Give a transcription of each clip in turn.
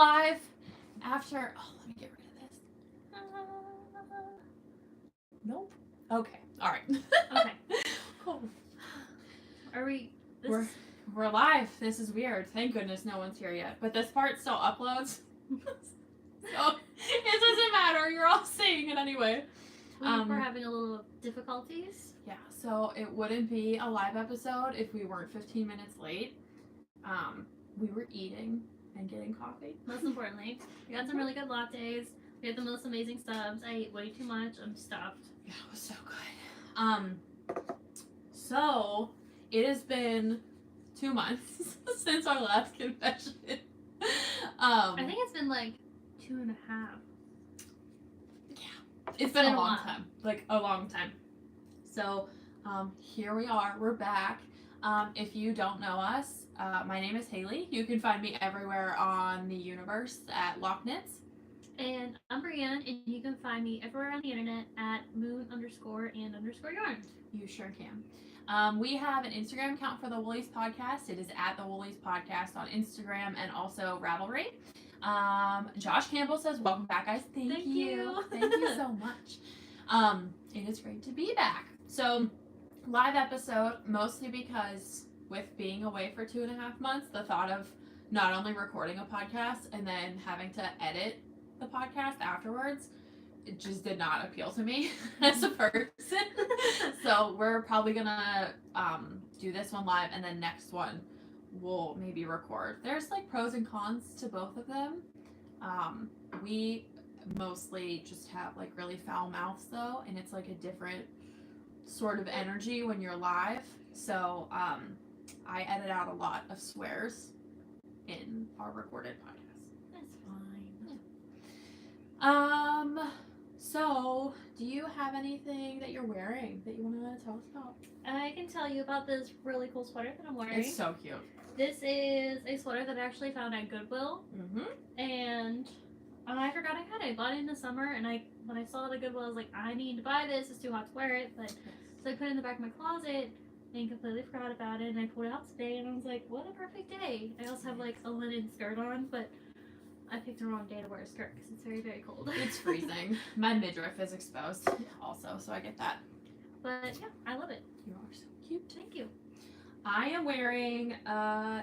live after. Oh, let me get rid of this. Nope. Okay. All right. Okay. Cool. Are we? We're live. This is weird. Thank goodness no one's here yet. But this part still uploads. So it doesn't matter. You're all seeing it anyway. We're having a little difficulties. Yeah, so it wouldn't be a live episode if we weren't 15 minutes late. We were eating and getting coffee. Most importantly, we got some really good lattes. We had the most amazing subs. I ate way too much. I'm stuffed. Yeah, it was so good. So it has been 2 months since our last confession. I think it's been like 2.5. Yeah, it's been a long time, like a long time. So here we are. We're back. If you don't know us, my name is Haley. You can find me everywhere on the universe at Lochnitz. And I'm Brianna, and you can find me everywhere on the internet at moon_and_yarn. You sure can. We have an Instagram account for the Woolies Podcast. It is at the Woolies Podcast on Instagram and also Ravelry. Josh Campbell says, welcome back, guys. Thank you. Thank you so much. It is great to be back. So, live episode, mostly because with being away for 2.5 months, the thought of not only recording a podcast and then having to edit the podcast afterwards, it just did not appeal to me as a person. So we're probably gonna do this one live, and then next one we'll maybe record. There's like pros and cons to both of them. We mostly just have like really foul mouths though, and it's like a different sort of energy when you're live. So I edit out a lot of swears in our recorded podcast. That's fine. Yeah. So, do you have anything that you're wearing that you want to tell us about? I can tell you about this really cool sweater that I'm wearing. It's so cute. This is a sweater that I actually found at Goodwill. And I forgot I had it. I bought it in the summer, and when I saw it at Goodwill, I was like, I need to buy this. It's too hot to wear it. But so I put it in the back of my closet and completely forgot about it. And I pulled it out today, and I was like, what a perfect day. I also have like a linen skirt on, but I picked the wrong day to wear a skirt because it's very, very cold. It's freezing. My midriff is exposed also, so I get that. But yeah, I love it. You are so cute. Thank you. I am wearing,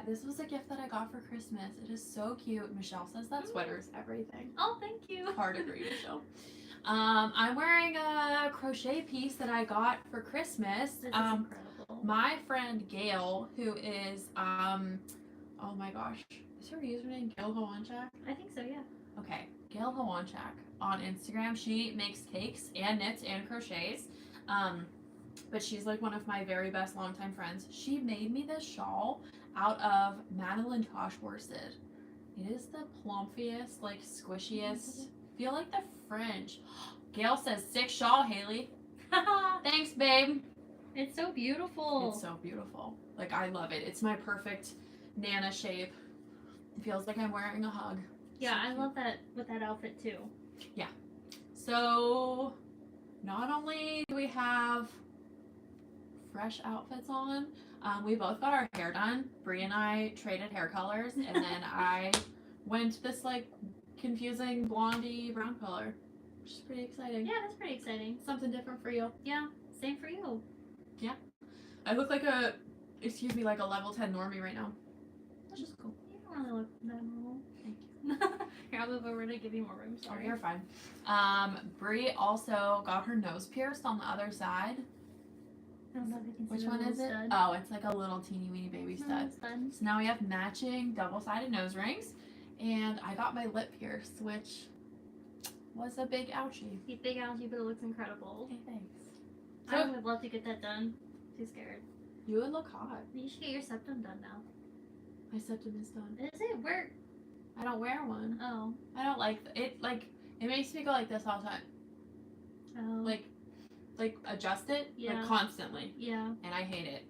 this was a gift that I got for Christmas. It is so cute. Michelle says that sweater's everything. Oh, thank you. Hard agree, Michelle. I'm wearing a crochet piece that I got for Christmas. This is incredible. My friend Gail, who is, oh my gosh, is her username Gail Hawanchak? I think so, yeah. Okay, Gail Hawanchak on Instagram. She makes cakes and knits and crochets. But she's like one of my very best longtime friends. She made me this shawl out of Madeline Tosh worsted. It is the plumpiest, like squishiest. Feel like the French. Gail says, sick shawl, Haley. Thanks, babe. It's so beautiful. It's so beautiful. Like, I love it. It's my perfect Nana shape. It feels like I'm wearing a hug. Yeah, I love that with that outfit too. Yeah. So, not only do we have fresh outfits on, we both got our hair done. Brie and I traded hair colors, and then I went this like confusing blondie brown color, which is pretty exciting. Yeah, that's pretty exciting. Something different for you. Yeah, same for you. Yeah. I look like like a level 10 normie right now. Which is cool. You don't really look that normal. Thank you. Here, I'll move over to give you more room. Oh, Sorry. you're fine. Brie also got her nose pierced on the other side. I don't know if you can see Which the one little is it? stud. Oh, it's like a little teeny weeny baby stud. It's fun. So now we have matching double-sided nose rings. And I got my lip pierced, which was a big ouchie. It's big algae, but it looks incredible. Hey, thanks. I would love to get that done. Too scared. You would look hot. You should get your septum done now. My septum is done. Is it? Where? I don't wear one. Oh. I don't like it. Like, it makes me go like this all the time. Oh. Like adjust it, Yeah. like constantly. Yeah. And I hate it.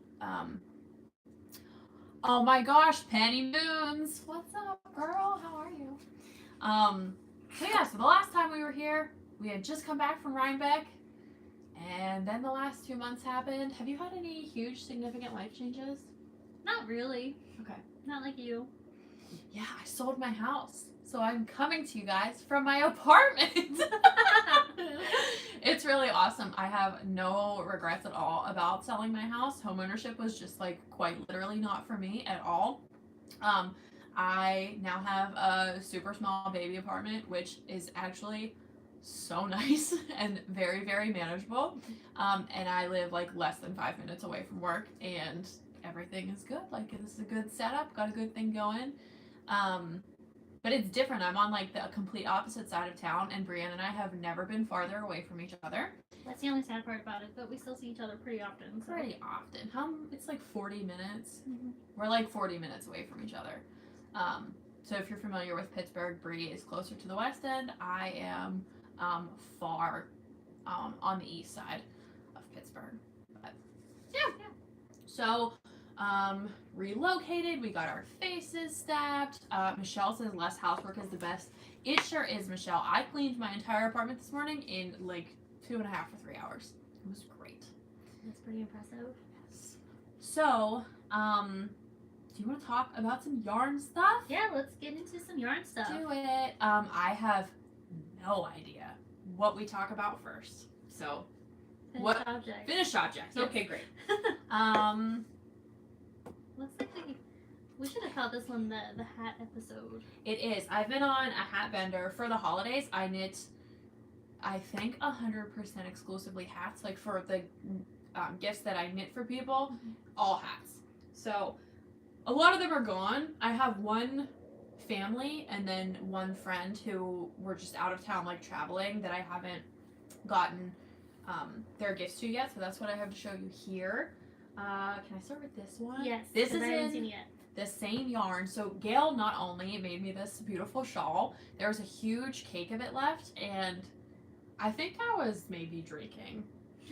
Oh my gosh, Penny Moons. What's up, girl? How are you? So yeah, so the last time we were here, we had just come back from Rhinebeck, and then the last 2 months happened. Have you had any huge, significant life changes? Not really. Okay. Not like you. Yeah, I sold my house. So I'm coming to you guys from my apartment. It's really awesome. I have no regrets at all about selling my house. Homeownership was just like quite literally not for me at all. I now have a super small baby apartment, which is actually so nice and very, very manageable. And I live like less than 5 minutes away from work, and everything is good. Like, this is a good setup, got a good thing going. But it's different. I'm on like the complete opposite side of town, and Brianna and I have never been farther away from each other. That's the only sad part about it, but we still see each other pretty often. So. Pretty often. It's like 40 minutes. Mm-hmm. We're like 40 minutes away from each other. So if you're familiar with Pittsburgh, Bree is closer to the west end. I am far on the east side of Pittsburgh. But yeah. So relocated. We got our faces stabbed. Michelle says less housework is the best. It sure is, Michelle. I cleaned my entire apartment this morning in like 2.5 or 3 hours. It was great. That's pretty impressive. Yes. So, do you want to talk about some yarn stuff? Yeah, let's get into some yarn stuff. Do it. I have no idea what we talk about first. So, Finished objects. Finished objects. Yes. Okay, great. Looks like we should have called this one the hat episode. It is. I've been on a hat bender for the holidays. I knit, I think, 100% exclusively hats. Like, for the gifts that I knit for people, all hats. So, a lot of them are gone. I have one family and then one friend who were just out of town, like traveling, that I haven't gotten their gifts to yet. So that's what I have to show you here. Can I start with this one? Yes. This is I haven't seen in it yet. the same yarn. So Gail not only made me this beautiful shawl, there was a huge cake of it left, and I think I was maybe drinking.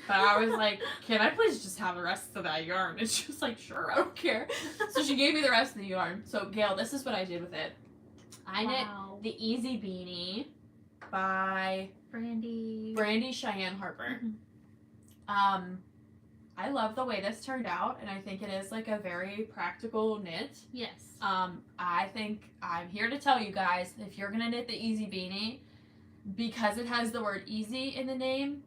But I was like, can I please just have the rest of that yarn? And she was like, sure, I don't care. So she gave me the rest of the yarn. So Gail, this is what I did with it. I knit the Easy Beanie by Brandy Cheyenne Harper. Mm-hmm. I love the way this turned out, and I think it is like a very practical knit. Yes. I think I'm here to tell you guys, if you're gonna knit the Easy Beanie, because it has the word easy in the name,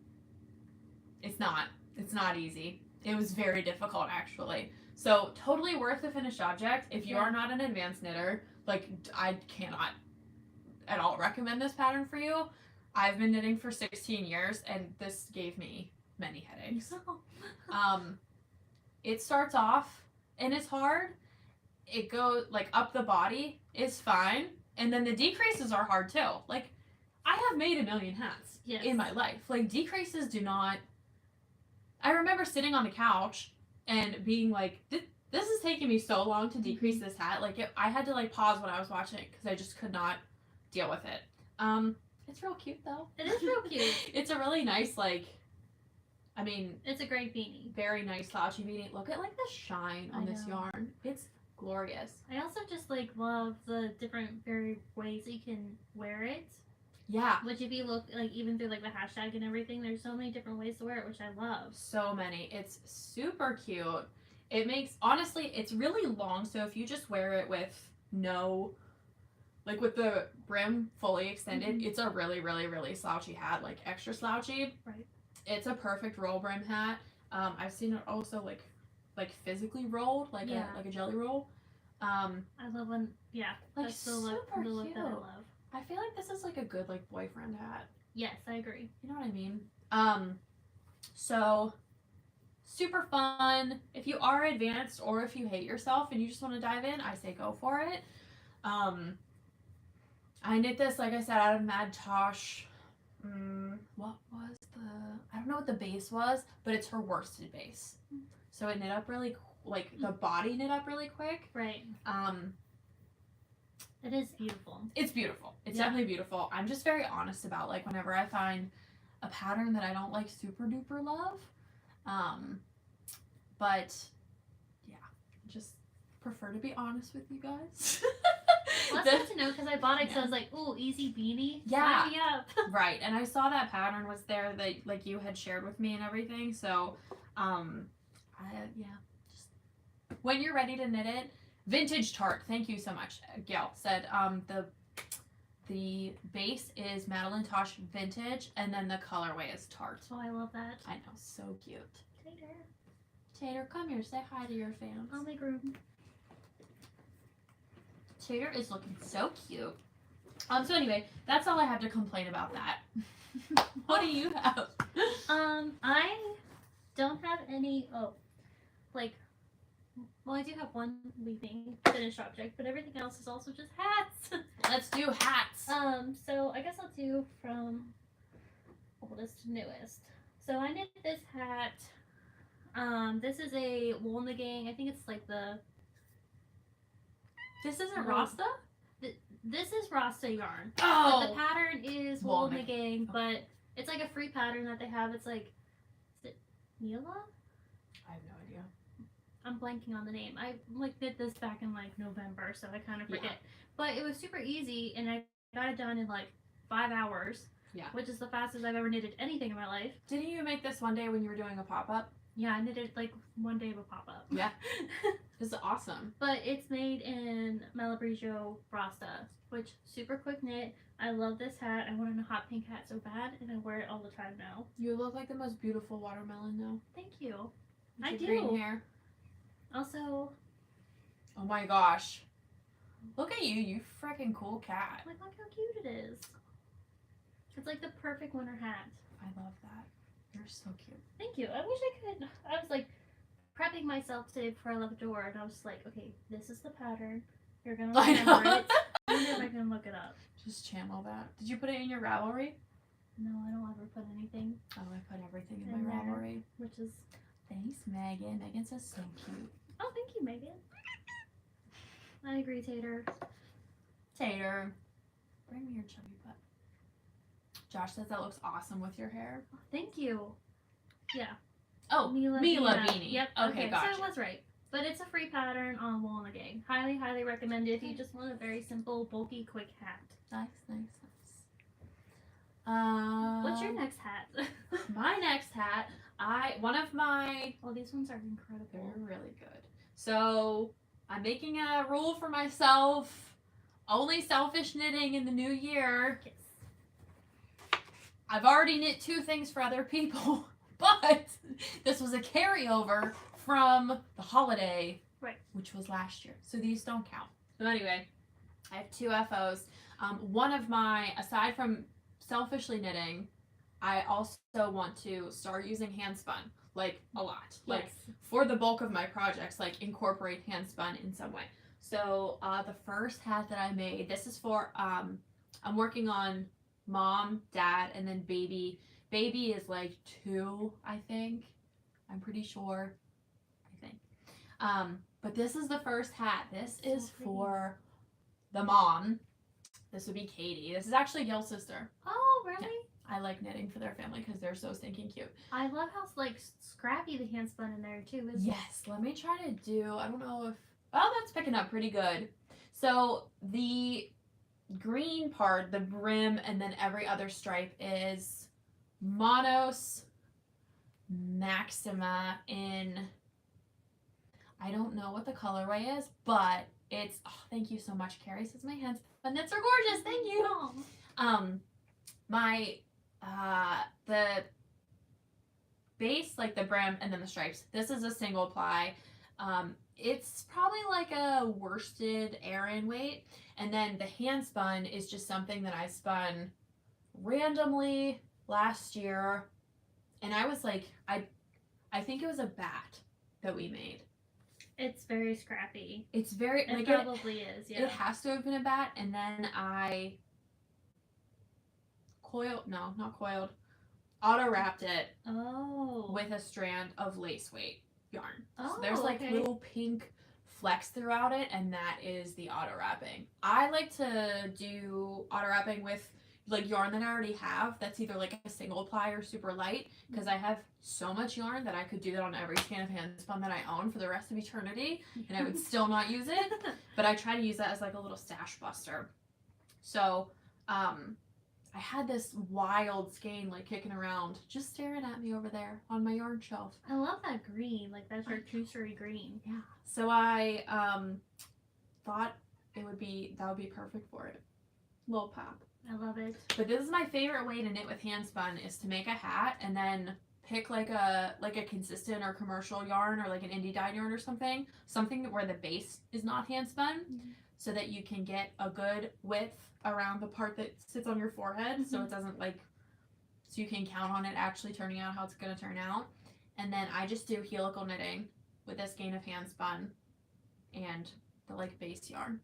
it's not easy. It was very difficult, actually. So totally worth the finished object. If you are not an advanced knitter, like, I cannot at all recommend this pattern for you. I've been knitting for 16 years, and this gave me many headaches. It starts off and it's hard. It goes like up the body is fine, and then the decreases are hard too. Like, I have made a million hats in my life. Like, decreases do not. I remember sitting on the couch and being like, this is taking me so long to decrease this hat. Like, I had to like pause when I was watching it because I just could not deal with it. It's real cute though. It is real cute. It's a really nice, like, I mean, it's a great beanie. Very nice slouchy beanie. Look at like the shine on this yarn. It's glorious. I also just like love the different very ways that you can wear it. Yeah. Which, if you look like even through like the hashtag and everything, there's so many different ways to wear it, which I love. So many. It's super cute. It makes, honestly, it's really long, so if you just wear it with no, like with the brim fully extended, it's a really, really, really slouchy hat, like extra slouchy. Right. It's a perfect roll brim hat. I've seen it also like physically rolled, like a jelly roll. I love when like that's the look that I love. I feel like this is like a good like boyfriend hat. Yes, I agree. You know what I mean? So super fun. If you are advanced or if you hate yourself and you just want to dive in, I say go for it. I knit this, like I said, out of Mad Tosh. What was I don't know what the base was, but it's her worsted base. So it knit up really, like the body knit up really quick. Right. It is beautiful. It's beautiful. It's definitely beautiful. I'm just very honest about, like, whenever I find a pattern that I don't like super duper love. But yeah, just prefer to be honest with you guys. Well, that's good to know, because I bought it because I was like, ooh, Easy Beanie. Yeah. Sign me up. Right. And I saw that pattern was there that like you had shared with me and everything. So just when you're ready to knit it. Vintage Tart, thank you so much. Gail said the base is Madeline Tosh Vintage, and then the colorway is Tart. Oh, I love that. I know, so cute. Tater. Tater, come here, say hi to your fans. I'll make room. Tater is looking so cute. So anyway, that's all I have to complain about that. What do you have? I don't have any, well, I do have one weaving finished object, but everything else is also just hats. Let's do hats. So I guess I'll do from oldest to newest. So I knit this hat. This is a wool in the gang. I think it's like This isn't Rasta? This is Rasta yarn. Oh! But the pattern is wool in the gang, but it's like a free pattern that they have. It's like, is it Mila? I have no idea. I'm blanking on the name. I did this back in November, so I kind of forget. Yeah. But it was super easy, and I got it done in 5 hours. Yeah. Which is the fastest I've ever knitted anything in my life. Didn't you make this one day when you were doing a pop-up? Yeah, I knitted one day of a pop-up. Yeah. This is awesome. But it's made in Malabrigio Rasta, which super quick knit. I love this hat. I wanted a hot pink hat so bad, and I wear it all the time now. You look like the most beautiful watermelon now. Thank you. With I your do. Green hair. Also, oh my gosh. Look at you, you freaking cool cat. look how cute it is. It's like the perfect winter hat. I love that. You're so cute. Thank you. I wish I could. I was prepping myself today before I left the door, and I was like, okay, this is the pattern. You're gonna remember it. I wonder if I can look it up. Just channel that. Did you put it in your Ravelry? No, I don't ever put anything. Oh, I put everything in In my there. Ravelry. Which is, Thanks, Megan. Megan says so cute. oh, thank you, Megan. I agree, Tater. Tater, bring me your chubby butt. Josh says that looks awesome with your hair. Oh, thank you. Yeah. Oh, Mila Beanie. Yep. Okay, gotcha. So I was right. But it's a free pattern on Wool in the Gang. Highly, highly recommended if you just want a very simple, bulky, quick hat. Nice, nice, nice. What's your next hat? My next hat, one of my, Oh, these ones are incredible. they're really good. So I'm making a rule for myself. Only selfish knitting in the new year. Yes. I've already knit 2 things for other people, but this was a carryover from the holiday, Right. which was last year. So these don't count. So anyway, I have 2 FOs. One of my, aside from selfishly knitting, I also want to start using hand-spun, a lot. Yes. For the bulk of my projects, incorporate hand-spun in some way. So the first hat that I made, this is for, I'm working on mom, dad, and then baby. Baby is 2, I think. I'm pretty sure. I think. But this is the first hat. This So is pretty. for the mom. This would be Katie. This is actually Gail's sister. Oh, really? Yeah. I like knitting for their family because they're so stinking cute. I love how scrappy the hand spun in there too. Yes, let me try to do, I don't know if, oh, that's picking up pretty good. So the green part, the brim, and then every other stripe is Monos Maxima in, I don't know what the colorway is, but it's, oh, thank you so much, Carrie. Says my hands, but knits are gorgeous, thank you. The base, the brim, and then the stripes. This is a single ply. It's probably a worsted Aran weight, and then the hand spun is just something that I spun randomly last year, and I was I think it was a bat that we made. It's very scrappy. It's very It probably is. Yeah. It has to have been a bat, and then I auto wrapped it Oh. with a strand of lace weight yarn. Oh, So there's okay. little pink flecks throughout it, and that is the auto wrapping. I like to do auto wrapping with yarn that I already have that's either a single ply or super light, because I have so much yarn that I could do that on every skein of hand spun that I own for the rest of eternity, and I would still not use it. But I try to use that as a little stash buster. So I had this wild skein kicking around, just staring at me over there on my yarn shelf. I love that green, that charcuterie green. Yeah. So I thought that would be perfect for it. little pop. I love it. But this is my favorite way to knit with hand-spun is to make a hat and then pick like a consistent or commercial yarn or like an indie dyed yarn or something where the base is not hand-spun, so that you can get a good width around the part that sits on your forehead, so it doesn't so you can count on it actually turning out how it's going to turn out. And then I just do helical knitting with this skein of hand-spun and the base yarn,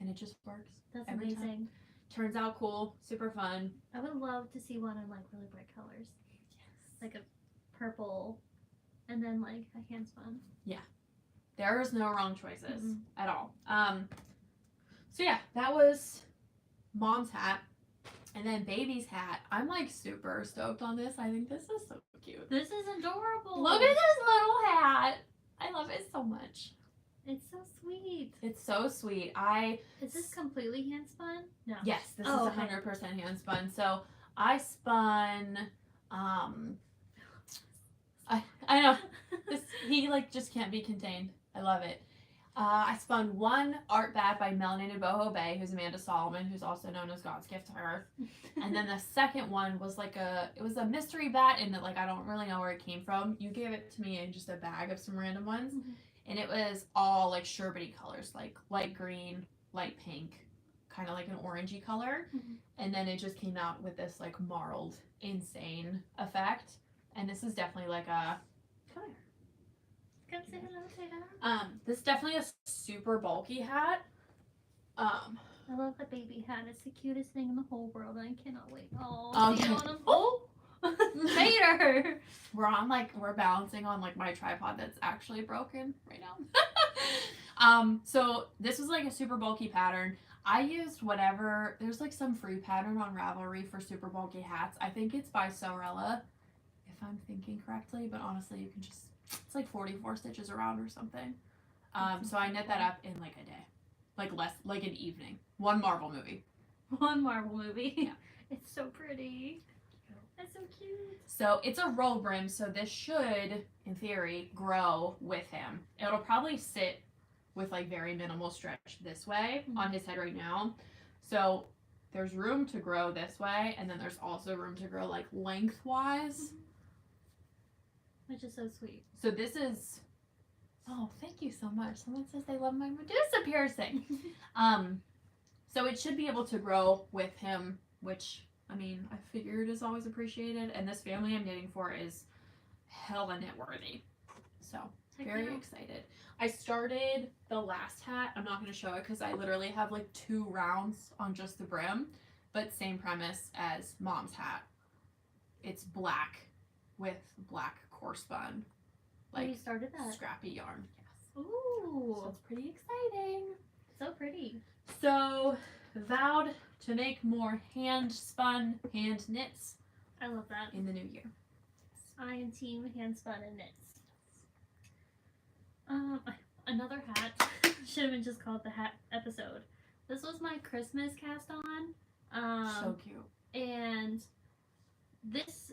and it just works. That's every amazing. time. Turns out cool, super fun. I would love to see one in really bright colors. Yes. Like a purple and then a hand spun. Yeah. There's no wrong choices at all. So yeah, that was mom's hat. And then baby's hat. I'm super stoked on this. I think this is so cute. This is adorable. Look at this little hat. I love it so much. It's so sweet. It's so sweet. Is this completely hand spun? No. Yes, this is 100% hand spun. So I spun I know. He just can't be contained. I love it. I spun one art bag by Melanated Boho Bay, who's Amanda Solomon, who's also known as God's Gift to Earth. And then the second one was it was a mystery bat in that I don't really know where it came from. You gave it to me in just a bag of some random ones. And it was all sherbety colors, light green, light pink, kind of an orangey color. And then it just came out with this marled, insane effect. And this is definitely a, come here. Come say hello, Taylor. This is definitely a super bulky hat. I love the baby hat. It's the cutest thing in the whole world, and I cannot wait. Taylor! We're balancing on my tripod that's actually broken right now. So this was a super bulky pattern. I used whatever, there's some free pattern on Ravelry for super bulky hats. I think it's by Sorella, if I'm thinking correctly, but honestly you can just, it's 44 stitches around or something. So I knit that up in a day, an evening. One Marvel movie. Yeah. It's so pretty. That's so cute. So it's a roll brim, so this should, in theory, grow with him. It'll probably sit with very minimal stretch this way on his head right now. So there's room to grow this way, and then there's also room to grow lengthwise. Which is so sweet. So this is, oh, thank you so much. Someone says they love my Medusa piercing. So it should be able to grow with him, which I figured is always appreciated. And this family I'm knitting for is hella knit worthy. So very excited. I started the last hat. I'm not going to show it because I literally have 2 rounds on just the brim, but same premise as mom's hat. It's black with black core spun. You started that? Scrappy yarn. Yes. Ooh. So it's pretty exciting. So pretty. So vowed to make more hand-spun hand knits. I love that. In the new year. I am team hand spun and knits. Another hat should have been just called the hat episode. This was my Christmas cast on. So cute. And this,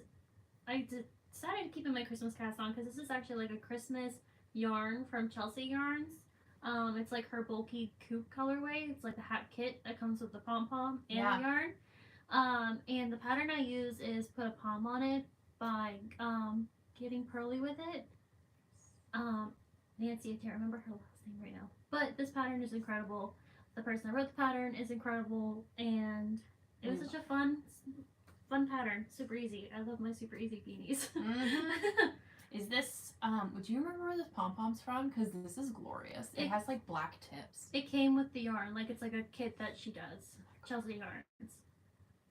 I decided to keep in my Christmas cast on because this is actually a Christmas yarn from Chelsea Yarns. It's her bulky coupe colorway. It's the hat kit that comes with the pom-pom and the yarn. And the pattern I use is put a pom on it by getting pearly with it. Nancy, I can't remember her last name right now. But this pattern is incredible. The person that wrote the pattern is incredible, and it was such a fun pattern. Super easy. I love my super easy beanies. Is this, do you remember where this pom-pom's from? Because this is glorious. It has black tips. It came with the yarn. It's a kit that she does. Chelsea Yarns.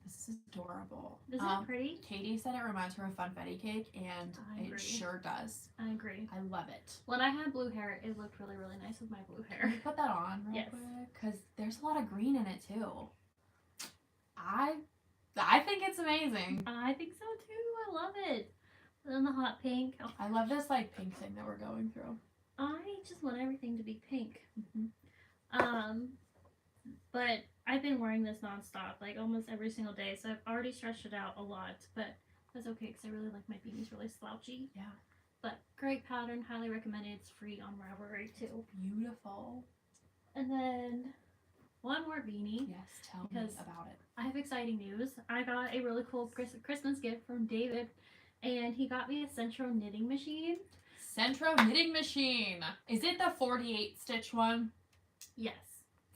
This is adorable. Isn't it pretty? Katie said it reminds her of funfetti cake, and it sure does. I agree. I love it. When I had blue hair, it looked really, really nice with my blue hair. Can you put that on real quick? Because there's a lot of green in it, too. I think it's amazing. I think so, too. I love it. And then the hot pink. Oh. I love this pink thing that we're going through. I just want everything to be pink. But I've been wearing this nonstop, almost every single day, so I've already stretched it out a lot, but that's okay because I really like my beanies really slouchy. Yeah. But great pattern, highly recommended. It's free on Ravelry too. Beautiful. And then one more beanie. Yes, tell me Because about it. I have exciting news. I got a really cool Christmas gift from David, and he got me a Centro knitting machine. Centro knitting machine. Is it the 48 stitch one? Yes.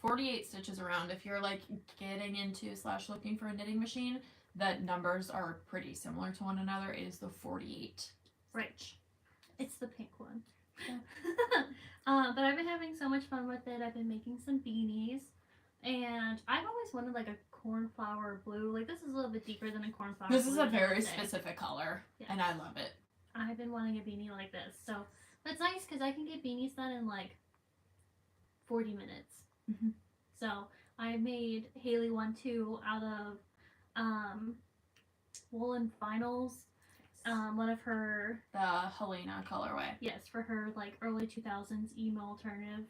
48 stitches around. If you're like getting into / looking for a knitting machine, the numbers are pretty similar to one another. It is the 48. Right. It's the pink one. Yeah. But I've been having so much fun with it. I've been making some beanies, and I've always wanted like a cornflower blue. Like this is a little bit deeper than a cornflower. This is blue, a very specific color, yes. and I love it. I've been wanting a beanie like this, so but it's nice because I can get beanies done in like 40 minutes. Mm-hmm. So I made Haley one too out of woolen finals. One of her Helena colorway. Yes, for her like early 2000s emo alternative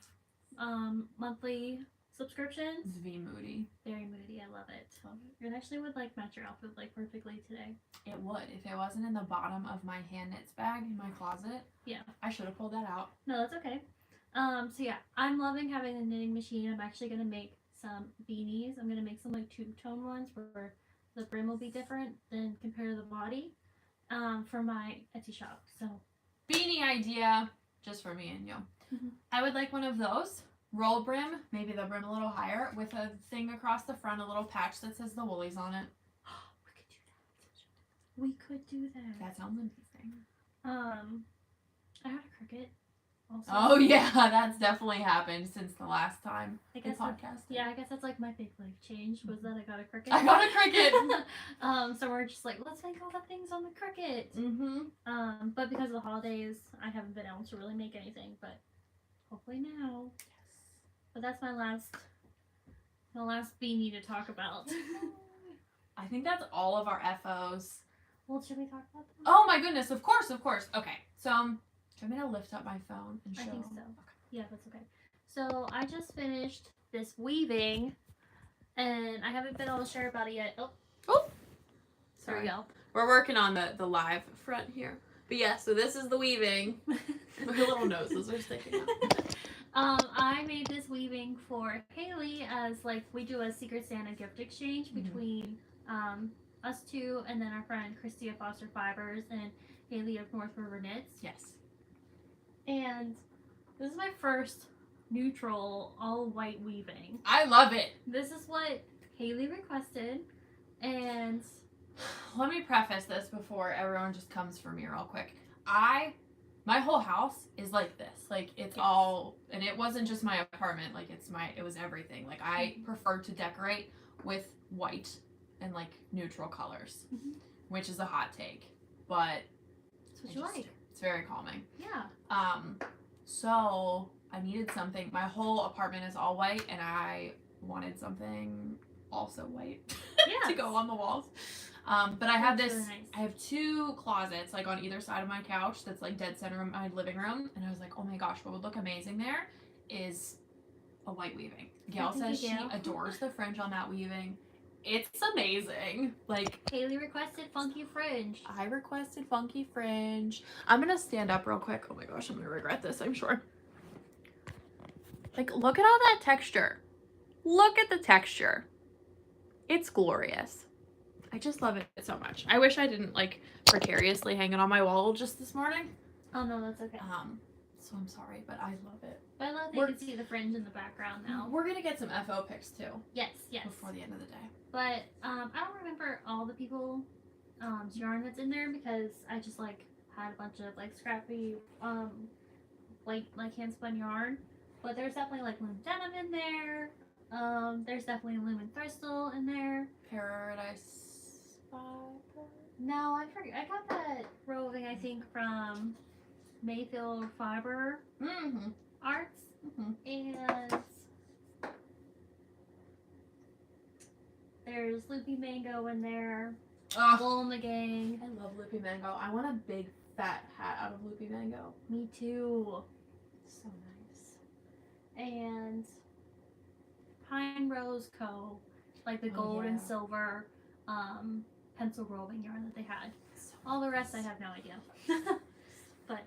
monthly subscriptions. It's V Moody. Very moody. I love it. It actually would like match your outfit like perfectly today. It would if it wasn't in the bottom of my hand knits bag in my closet. Yeah. I should have pulled that out. No, that's okay. So yeah, I'm loving having the knitting machine. I'm actually gonna make some beanies. I'm gonna make some like two-tone ones where the brim will be different than compared to the body. For my Etsy shop. So beanie idea just for me and you. Mm-hmm. I would like one of those. Roll brim, maybe the brim a little higher with a thing across the front, a little patch that says the Woolies on it. We could do that. That sounds amazing. I had a Cricut also. Oh yeah, that's definitely happened since the last time I guess podcast. Yeah, I guess that's like my big life change was that I got a Cricut. I got a Cricut. So we're just like, let's make all the things on the Cricut. Mm-hmm. But because of the holidays, I haven't been able to really make anything. But hopefully now. Yes. But that's the last beanie to talk about. I think that's all of our FOs. Well, should we talk about them? Oh my goodness! Of course. Okay, so I'm gonna lift up my phone and show. I think so. Okay. Yeah, that's okay. So I just finished this weaving, and I haven't been able to share about it yet. Oh, there we go. We're working on the live front here. But yeah, so this is the weaving. My little noses are sticking out. I made this weaving for Haley as like we do a Secret Santa gift exchange between us two and then our friend Christy of Foster Fibers and Haley of North River Knits. Yes. And this is my first neutral all white weaving. I love it. This is what Haley requested, and let me preface this before everyone just comes for me real quick. My whole house is like this. Like it's all, and it wasn't just my apartment. Like it was everything. Like I prefer to decorate with white and like neutral colors, which is a hot take, but that's what you like. It's very calming. Yeah. So I needed something. My whole apartment is all white, and I wanted something also white to go on the walls. But I have this. Really nice. I have two closets like on either side of my couch. That's like dead center of my living room, and I was like, oh my gosh, what would look amazing there is a white weaving. Gail says she adores the fringe on that weaving. It's amazing. Like Haley requested funky fringe. I requested funky fringe. I'm gonna stand up real quick. Oh my gosh, I'm gonna regret this, I'm sure. Like, look at all that texture. Look at the texture. It's glorious. I just love it so much. I wish I didn't like precariously hang it on my wall just this morning. Oh no, that's okay. So I'm sorry, but I love it. But I love that you can see the fringe in the background now. We're gonna get some FO pics too. Yes. Before the end of the day. But I don't remember all the people yarn that's in there because I just like had a bunch of like scrappy like hand spun yarn. But there's definitely like loom denim in there. There's definitely loom and thristle in there. Paradise Fiber? No, I forget. I got that roving I think from Mayfield Fiber Arts, and there's Loopy Mango in there. Wool in the Gang. I love Loopy Mango. I want a big fat hat out of Loopy Mango. Me too. So nice. And Pine Rose Co. Like the gold and silver pencil roving yarn that they had. All the rest I have no idea. But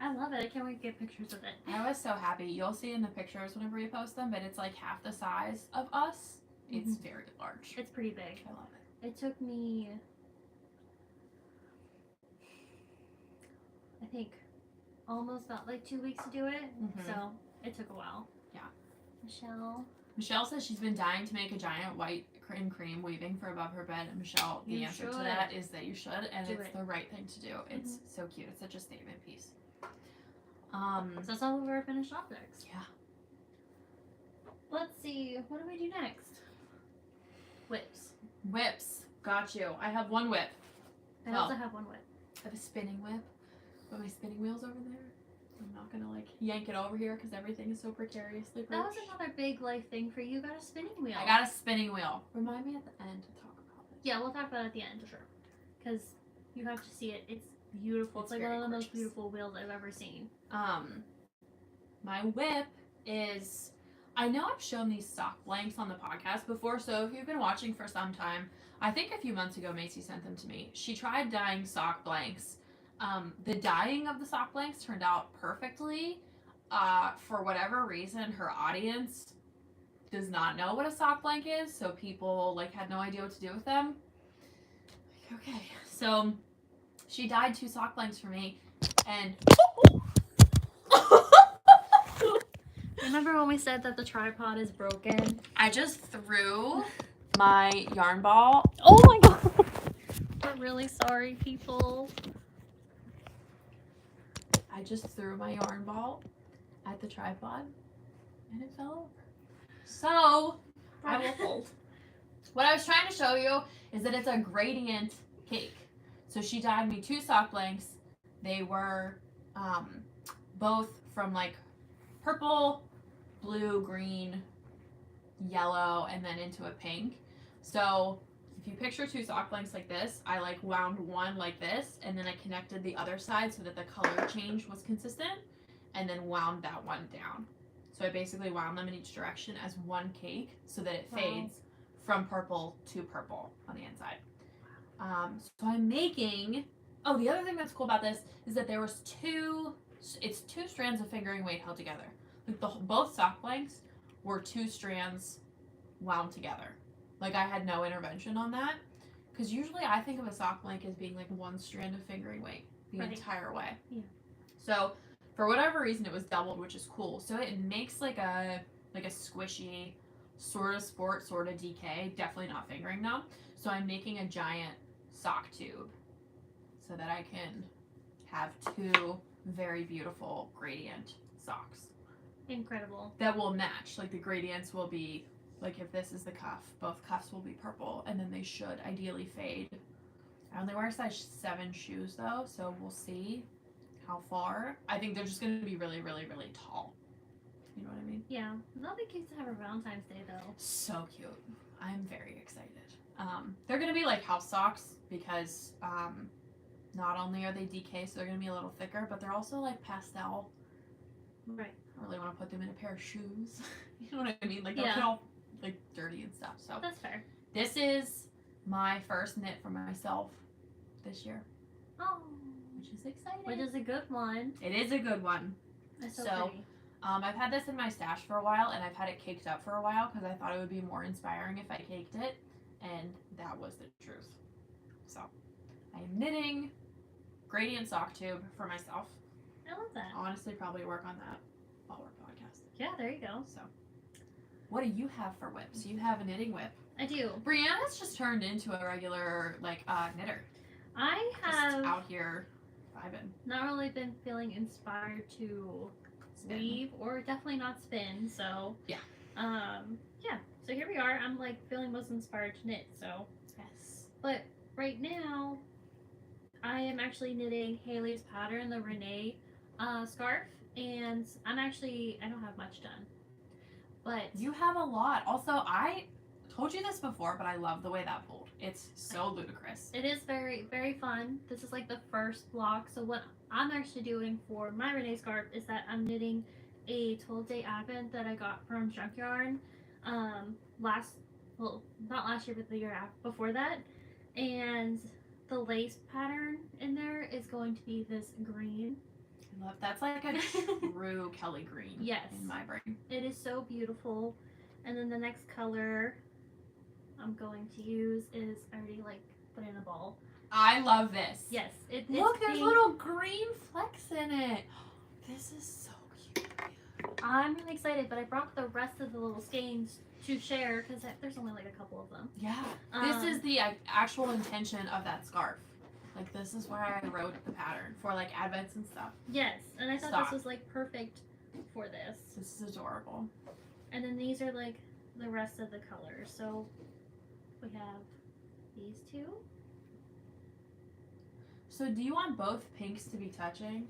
I love it. I can't wait to get pictures of it. I was so happy. You'll see in the pictures whenever we post them, but it's like half the size of us. It's very large. It's pretty big. I love it. It took me, I think, almost about like 2 weeks to do it. So it took a while. Yeah. Michelle says she's been dying to make a giant white and cream weaving for above her bed. And Michelle, the answer to that is that you should, and it's the right thing to do. It's so cute. It's such a statement piece. So that's all of our finished objects. Yeah. Let's see. What do we do next? Whips. Got you. I have one whip. I also have one whip. I have a spinning whip. But my spinning wheel's over there. I'm not gonna like yank it over here because everything is so precariously perched. That was another big life thing for you. You got a spinning wheel. I got a spinning wheel. Remind me at the end to talk about it. Yeah, we'll talk about it at the end. Sure. Because you have to see it. It's beautiful. It's like one of the most beautiful wheels I've ever seen. My whip is, I know I've shown these sock blanks on the podcast before, so if you've been watching for some time, I think a few months ago Macy sent them to me. She tried dyeing sock blanks. The dyeing of the sock blanks turned out perfectly. For whatever reason, her audience does not know what a sock blank is, so people like had no idea what to do with them. Okay, so she dyed 2 sock blanks for me, and remember when we said that the tripod is broken? I just threw my yarn ball. Oh my god! We're really sorry, people. I just threw my yarn ball at the tripod, and it fell over. So, I will hold. What I was trying to show you is that it's a gradient cake. So she dyed me 2 sock blanks. They were both from like purple, blue, green, yellow, and then into a pink. So if you picture 2 sock blanks like this, I like wound one like this, and then I connected the other side so that the color change was consistent, and then wound that one down. So I basically wound them in each direction as one cake so that it fades from purple to purple on the inside. So I'm making, the other thing that's cool about this is that there was 2 strands of fingering weight held together. Like both sock blanks were 2 strands wound together. Like I had no intervention on that. Because usually I think of a sock blank as being like 1 strand of fingering weight the entire way. Yeah. So for whatever reason it was doubled, which is cool. So it makes like a squishy sort of sport, sort of DK. Definitely not fingering though. So I'm making a giant sock tube so that I can have 2 very beautiful gradient socks. Incredible. That will match. Like the gradients will be, like if this is the cuff, both cuffs will be purple, and then they should ideally fade. I only wear a size 7 shoes though, so we'll see how far. I think they're just going to be really, really, really tall. You know what I mean? Yeah. That'll be cute to have a Valentine's Day though. So cute. I'm very excited. They're going to be like house socks because not only are they DK, so they're going to be a little thicker, but they're also like pastel. Right. I really want to put them in a pair of shoes. You know what I mean? Like they'll get all like dirty and stuff. So that's fair. This is my first knit for myself this year. Oh. Which is exciting. Which is a good one. It is a good one. That's so pretty. I've had this in my stash for a while, and I've had it caked up for a while because I thought it would be more inspiring if I caked it, and that was the truth. So I am knitting gradient sock tube for myself. I love that. I'll honestly probably work on that while we're podcasting. Yeah, there you go. So what do you have for whips? You have a knitting whip. I do. Brianna's just turned into a regular knitter. I have just out here vibing. Not really been feeling inspired to weave or definitely not spin. So yeah. So here we are. I'm like feeling most inspired to knit. So yes. But right now, I am actually knitting Haley's pattern, the Renee scarf, and I don't have much done. But you have a lot. Also, I told you this before, but I love the way that pulled. It's so ludicrous. It is very, very fun. This is like the first block. So what I'm actually doing for my Renee scarf is that I'm knitting a 12-day advent that I got from Junk Yarn not last year, but the year before that. And the lace pattern in there is going to be this green. I love that's like a true Kelly green. Yes. In my brain. It is so beautiful. And then the next color I'm going to use is I already like put in a ball. I love this. Yes. Look, there's little green flecks in it. This is so cute. I'm really excited, but I brought the rest of the little skeins to share because there's only like a couple of them. Yeah. This is the actual intention of that scarf. Like, this is why I wrote the pattern for like advents and stuff. Yes, and I thought this was like perfect for this. This is adorable. And then these are like the rest of the colors. So we have these two. So do you want both pinks to be touching?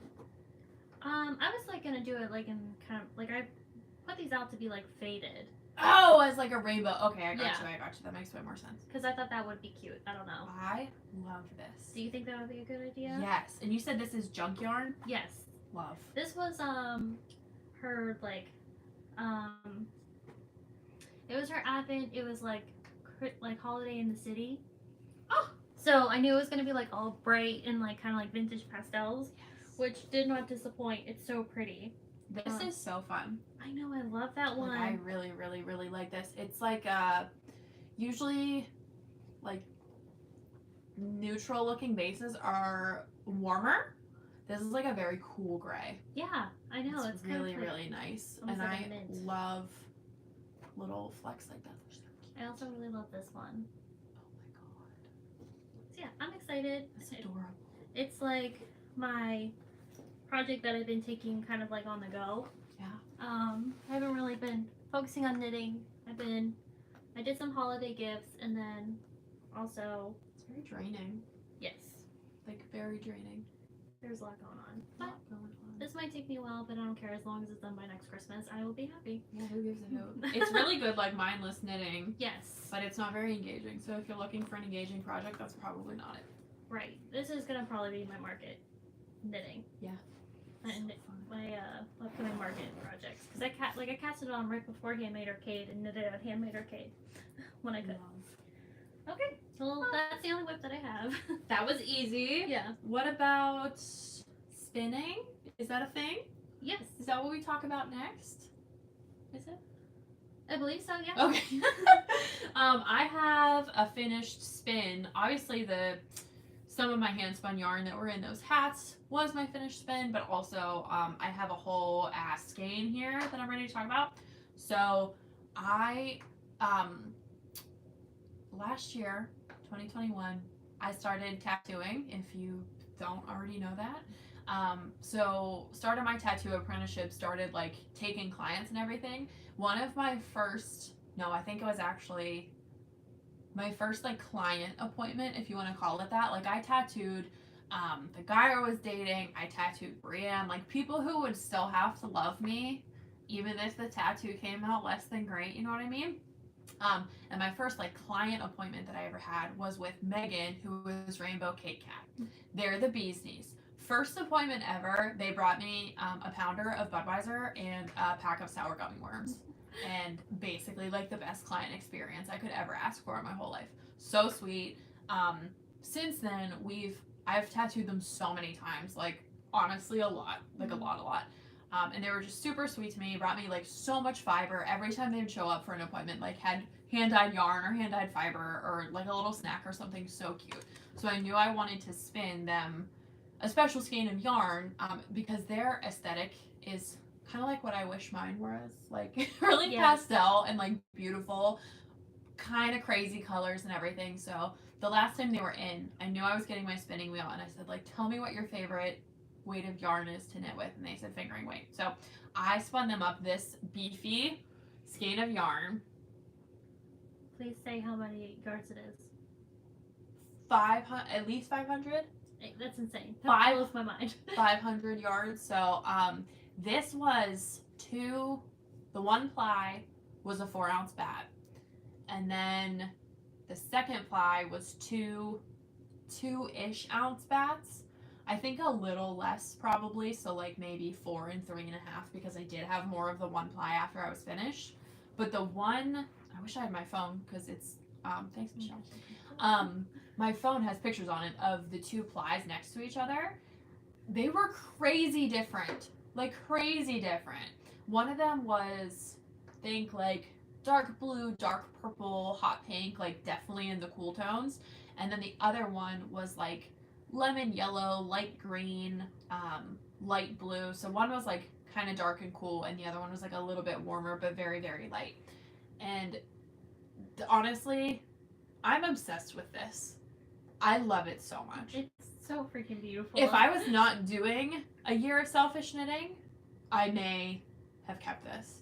I was like gonna do it like in kind of like I put these out to be like faded. Oh, as like a rainbow. Okay, I got Yeah. you. That makes way more sense. Because I thought that would be cute. I don't know. I love this. Do you think that would be a good idea? Yes. And you said this is junk yarn? Yes. Love. This was her like it was her advent. It was like holiday in the city. Oh. So I knew it was gonna be like all bright and like kind of like vintage pastels, Yes. which did not disappoint. It's so pretty. This is so fun. I know, I love that one. Like, I really, really, really like this. It's like usually like neutral looking bases are warmer. This is like a very cool gray. Yeah, I know. It's really, kind of really nice. almost And like a I mint. love little flecks like that. They're so cute. I also really love this one. Oh my god. So yeah, I'm excited. It's adorable. It's like my project that I've been taking kind of like on the go. Yeah. I haven't really been focusing on knitting. I did some holiday gifts and then also It's very draining. yes, Like very draining. there's a lot going on. A But lot going on. this might take me a while, but I don't care as long as it's done by next Christmas. I will be happy. Yeah, who gives a hoot? It's really good like mindless knitting, Yes. but it's not very engaging. So if you're looking for an engaging project, that's probably not it. Right. This is gonna probably be my market knitting. Yeah. And So fun. my upcoming market projects because I cast it on right before Handmade Arcade and knitted at Handmade Arcade when I could. Okay, well that's the only whip that I have. That was easy. Yeah. What about spinning? Is that a thing? Yes, Is that what we talk about next? Is it? I believe so. Yeah. Okay. I have a finished spin. Obviously, some of my hand spun yarn that were in those hats was my finished spin, but also I have a whole ass skein here that I'm ready to talk about. So I last year, 2021, I started tattooing. If you don't already know that. So started my tattoo apprenticeship, started like taking clients and everything. One of my first, no, I think it was actually my first like client appointment, if you want to call it that. Like I tattooed the guy I was dating, I tattooed Brienne, like people who would still have to love me, even if the tattoo came out less than great, you know what I mean? And my first like client appointment that I ever had was with Megan, who was Rainbow Cake Cat. They're the bee's knees. First appointment ever, they brought me a pounder of Budweiser and a pack of sour gummy worms. And basically like the best client experience I could ever ask for in my whole life. So sweet. Since then, I've tattooed them so many times, like honestly a lot. And they were just super sweet to me, brought me like so much fiber. Every time they'd show up for an appointment, like had hand-dyed yarn or hand-dyed fiber or like a little snack or something so cute. So I knew I wanted to spin them a special skein of yarn because their aesthetic is kind of like what I wish mine was, like really Yes. pastel and like beautiful, kind of crazy colors and everything. So the last time they were in, I knew I was getting my spinning wheel and I said like, tell me what your favorite weight of yarn is to knit with, and they said fingering weight. So I spun them up this beefy skein of yarn, Please say how many yards it is. 500, at least 500. That's insane. That Five- blows my mind. 500 yards. So this was the one ply was a 4-ounce bat, and then the second ply was two-ish ounce bats. I think a little less probably, so like maybe 4 and 3.5, because I did have more of the one ply after I was finished. But the one, I wish I had my phone because it's thanks Michelle. My phone has pictures on it of the two plies next to each other. they were crazy different. Like, crazy different. One of them was, think, like, dark blue, dark purple, hot pink, like, definitely in the cool tones. And then the other one was, like, lemon yellow, light green, light blue. So one was, like, kind of dark and cool, and the other one was, like, a little bit warmer, but very, very light. And honestly, I'm obsessed with this. I love it so much. It's so freaking beautiful. If I was not doing a year of selfish knitting, I may have kept this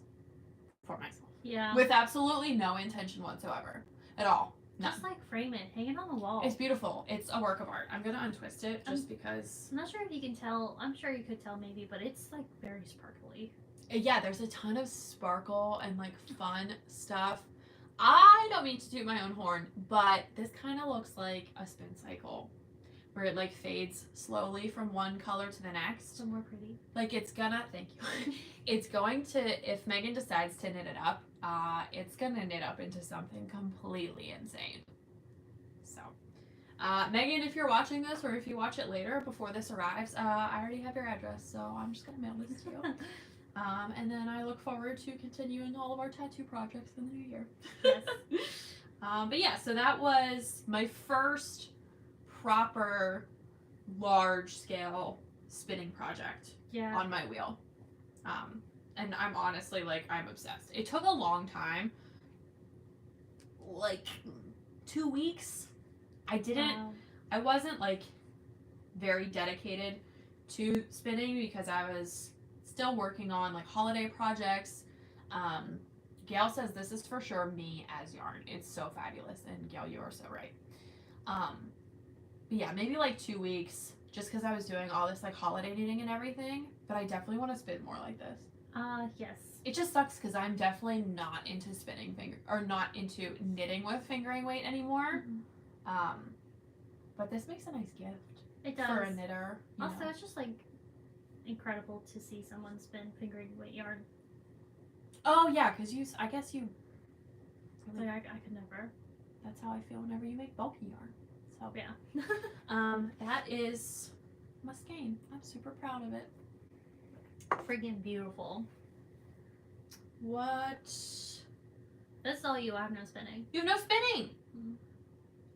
for myself. Yeah. With absolutely no intention whatsoever. At all. None. Just like frame it, hang it on the wall. It's beautiful. It's a work of art. I'm gonna untwist it just because. I'm not sure if you can tell. I'm sure you could tell maybe, but it's like very sparkly. Yeah, there's a ton of sparkle and like fun stuff. I don't mean to toot my own horn, but this kind of looks like a spin cycle where it like fades slowly from one color to the next. So more pretty. Like it's gonna, thank you. It's going to, if Megan decides to knit it up, it's gonna knit up into something completely insane. So, Megan, if you're watching this or if you watch it later before this arrives, I already have your address, so I'm just gonna mail this to you. And then I look forward to continuing all of our tattoo projects in the new year. Yes. But yeah, so that was my first proper large scale spinning project on my wheel. And I'm honestly like, I'm obsessed. It took a long time, like 2 weeks. I wasn't like very dedicated to spinning because I was still working on like holiday projects. Gail says this is for sure me as yarn. It's so fabulous, and Gail, you are so right. But yeah, maybe like 2 weeks, just because I was doing all this like holiday knitting and everything. But I definitely want to spin more like this. Yes. It just sucks because I'm definitely not into spinning not into knitting with fingering weight anymore. Mm-hmm. But this makes a nice gift. It does. For a knitter. Also, it's just like incredible to see someone spin fingering weight yarn. Oh yeah, because I guess you. Like I could never. That's how I feel whenever you make bulky yarn. So yeah. That is Muscane. I'm super proud of it. Friggin' beautiful. What? That's all you. I have no spinning. You have no spinning. Mm-hmm.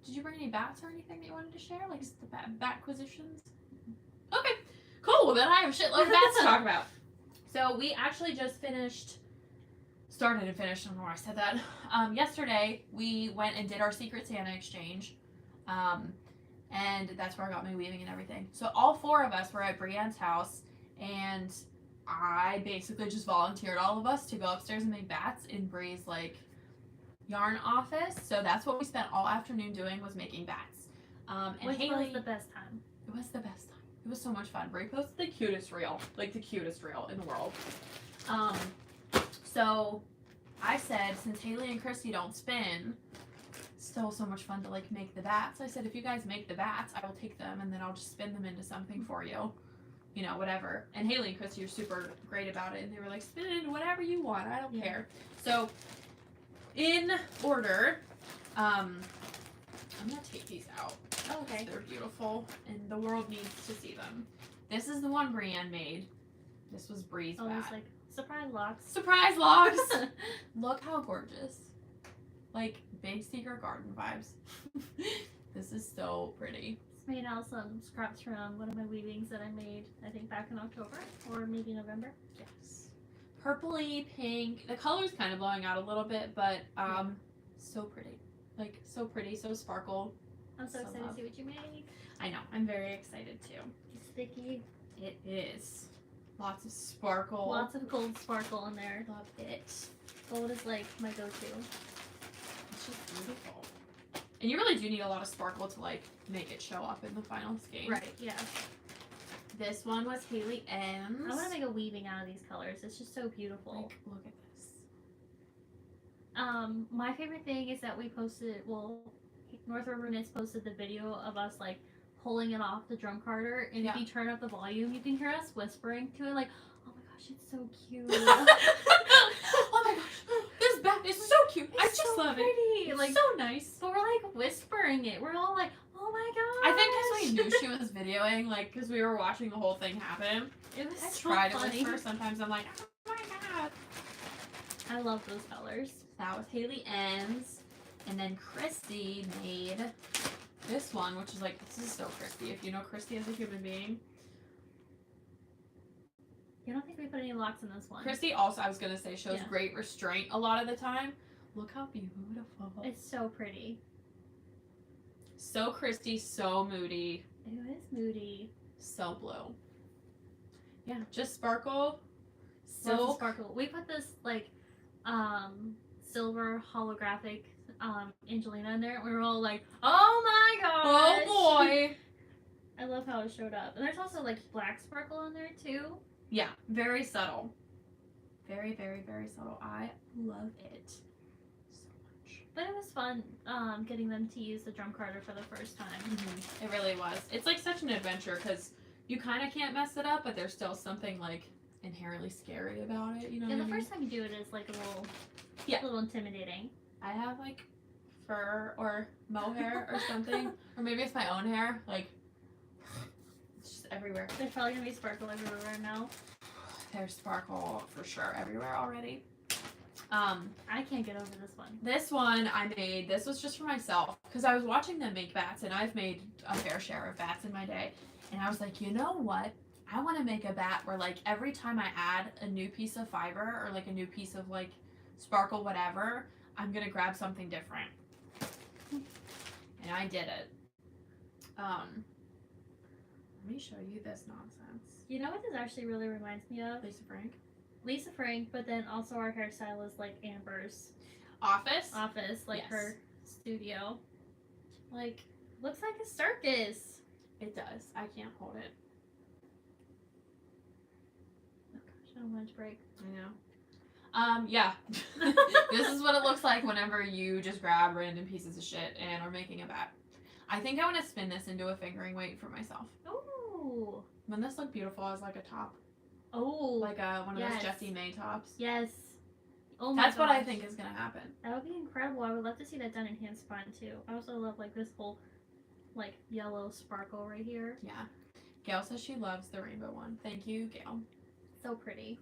Did you bring any bats or anything that you wanted to share, like the bat acquisitions? Okay, cool. Well, then I have a shitload of bats to talk about. So we actually just started and finished. I don't know why I said that. Yesterday we went and did our Secret Santa exchange, and that's where I got my weaving and everything. So all 4 of us were at Brienne's house, and I basically just volunteered all of us to go upstairs and make bats in Bree's like yarn office. So that's what we spent all afternoon doing, was making bats. And Which Haley, was the best time. It was the best time. It was so much fun. Bree posted the cutest reel, like the cutest reel in the world. So I said, since Haley and Christy don't spin, still so much fun to like make the bats. I said, if you guys make the bats, I will take them and then I'll just spin them into something for you. You know, whatever. And Haley and Christy are super great about it. And they were like, spin it into whatever you want. I don't care. So, in order, I'm going to take these out. Oh, okay. They're beautiful. And the world needs to see them. This is the one Brienne made. This was Bree's bat. It's like surprise locks. Surprise locks! Look how gorgeous. Like, big secret garden vibes. This is so pretty. Made out some scraps from one of my weavings that I made, I think back in October or maybe November. Yes. Purpley, pink. The color's kind of blowing out a little bit, but so pretty. Like, so pretty, so sparkle. I'm so excited to see what you made. I know. I'm very excited too. It's sticky. It is. Lots of sparkle. Lots of gold sparkle in there. Love it. Gold is like my go-to. It's just beautiful. And you really do need a lot of sparkle to like make it show up in the final skein. Right, yeah. This one was Haley M's. I want to make a weaving out of these colors. It's just so beautiful. Like, look at this. My favorite thing is that we posted, well, North River Knits posted the video of us like pulling it off the drum carder, and if you turn up the volume, you can hear us whispering to it like, oh my gosh, it's so cute. Oh my gosh, this back is so cute. I just love it. It's It's like so nice. But we're like whispering it. We're all like, oh my god. I think because we knew she was videoing, like, because we were watching the whole thing happen. It was I so tried funny. it with her. Sometimes I'm like, oh my god. I love those colors. That was Haley M's. And then Christy made this one, which is like, this is so Christy. If you know Christy as a human being. I don't think we put any locks in this one. Christy also, I was going to say, shows Yeah. great restraint a lot of the time. Look how beautiful. It's so pretty. So Christy, so moody. It is moody. So blue. Yeah, just sparkle. Lots of Silk. sparkle. We put this like silver holographic Angelina in there. We were all like, oh my gosh. Oh boy. I love how it showed up. And there's also like black sparkle in there too. Yeah, very subtle. Very, very, very subtle. I love it so much. But it was fun getting them to use the drum carder for the first time. It really was. It's like such an adventure because you kind of can't mess it up, but there's still something like inherently scary about it. You know Yeah, what the I mean? first time you do it is like a Yeah. little intimidating. I have like fur or mohair or something, or maybe it's my own hair. Like it's just everywhere. There's probably gonna be sparkle everywhere now. There's sparkle for sure everywhere already. I can't get over this one. This one I made. This was just for myself because I was watching them make bats, and I've made a fair share of bats in my day. And I was like, you know what? I want to make a bat where like every time I add a new piece of fiber or like a new piece of like sparkle, whatever, I'm gonna grab something different. And I did it. Let me show you this nonsense. You know what this actually really reminds me of? Lisa Frank. Lisa Frank, but then also our hairstyle is like Amber's Office. office, like Yes. her studio. Like, looks like a circus. It does. I can't hold it. Oh gosh, I don't want it to break. I know. Yeah. This is what it looks like whenever you just grab random pieces of shit and are making a bat. I think I want to spin this into a fingering weight for myself. Oh. Wouldn't this look beautiful as like a top? Oh. Like one of yes. those Jessie May tops? Yes. Oh my That's what I gosh. think is going to happen. That would be incredible. I would love to see that done in hand-spun too. I also love like this whole like yellow sparkle right here. Yeah. Gail says she loves the rainbow one. Thank you, Gail. So pretty.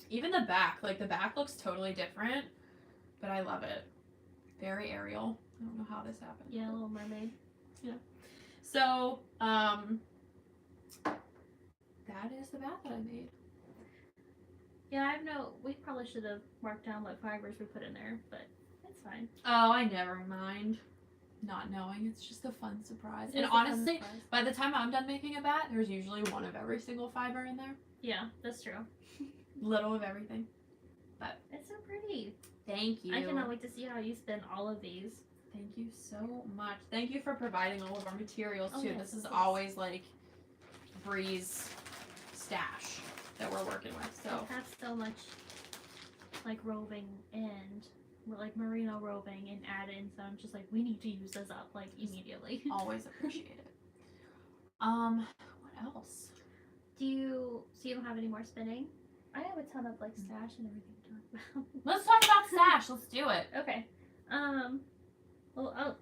Even the back. Like the back looks totally different, but I love it. Very Ariel. I don't know how this happened. Yeah, Little Mermaid. So, that is the bat that I made. Yeah, we probably should have marked down what fibers we put in there, but it's fine. Oh, I never mind. Not knowing. It's just a fun surprise. It's And a fun honestly, surprise. by the time I'm done making a bat, there's usually one of every single fiber in there. Yeah, that's true. Little of everything. It's so pretty. Thank you. I cannot wait to see how you spin all of these. Thank you so much. Thank you for providing all of our materials Oh, too. yes, This is yes. always like Bree's stash that we're working with. So I have so much like roving and like merino roving and add-ins, so I'm just like, we need to use this up like immediately. always appreciate it. What else? So you don't have any more spinning? I have a ton of like stash and everything to talk about. Let's talk about stash. Let's do it. Okay. Well,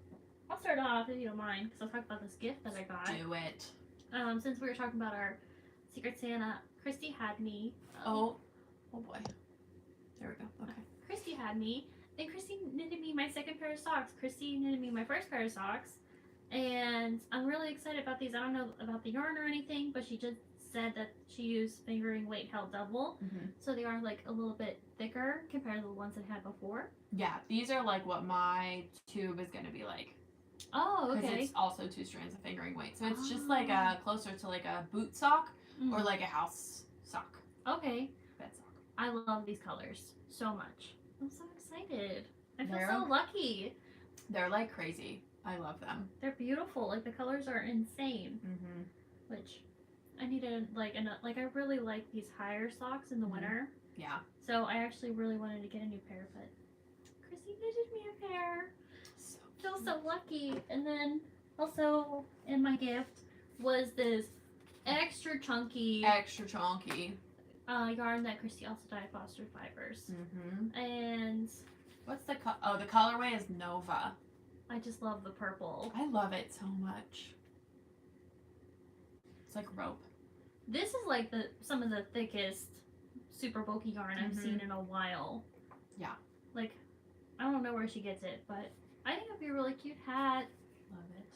I'll start off if you don't mind, because I'll talk about this gift that I got. Do it. Since we were talking about our Secret Santa, Christy had me. Oh boy. There we go. Okay. Christy had me. Then Christy knitted me my second pair of socks. Christy knitted me my first pair of socks. And I'm really excited about these. I don't know about the yarn or anything, but she just said that she used fingering weight held double. Mm-hmm. So they are like a little bit thicker compared to the ones I had before. Yeah, these are like what my tube is gonna be like. Oh, Because okay. it's also 2 strands of fingering weight. So it's just like a closer to like a boot sock or like a house sock. Okay. Bed sock. I love these colors so much. I'm so excited. I feel They're so lucky. They're like crazy. I love them. They're beautiful. Like the colors are insane. Mm-hmm. Which I needed like I really like these higher socks in the Mhm. winter. Yeah. So I actually really wanted to get a new pair, but Chrissy knitted me a pair. So Feel so lucky. And then also in my gift was this extra chunky extra chunky. yarn that Christy also dyed Foster Fibers. Mm-hmm. And What's the the colorway is Nova. I just love the purple. I love it so much. It's like rope. This is like some of the thickest super bulky yarn I've seen in a while. Yeah. Like, I don't know where she gets it, but I think it'd be a really cute hat. Love it.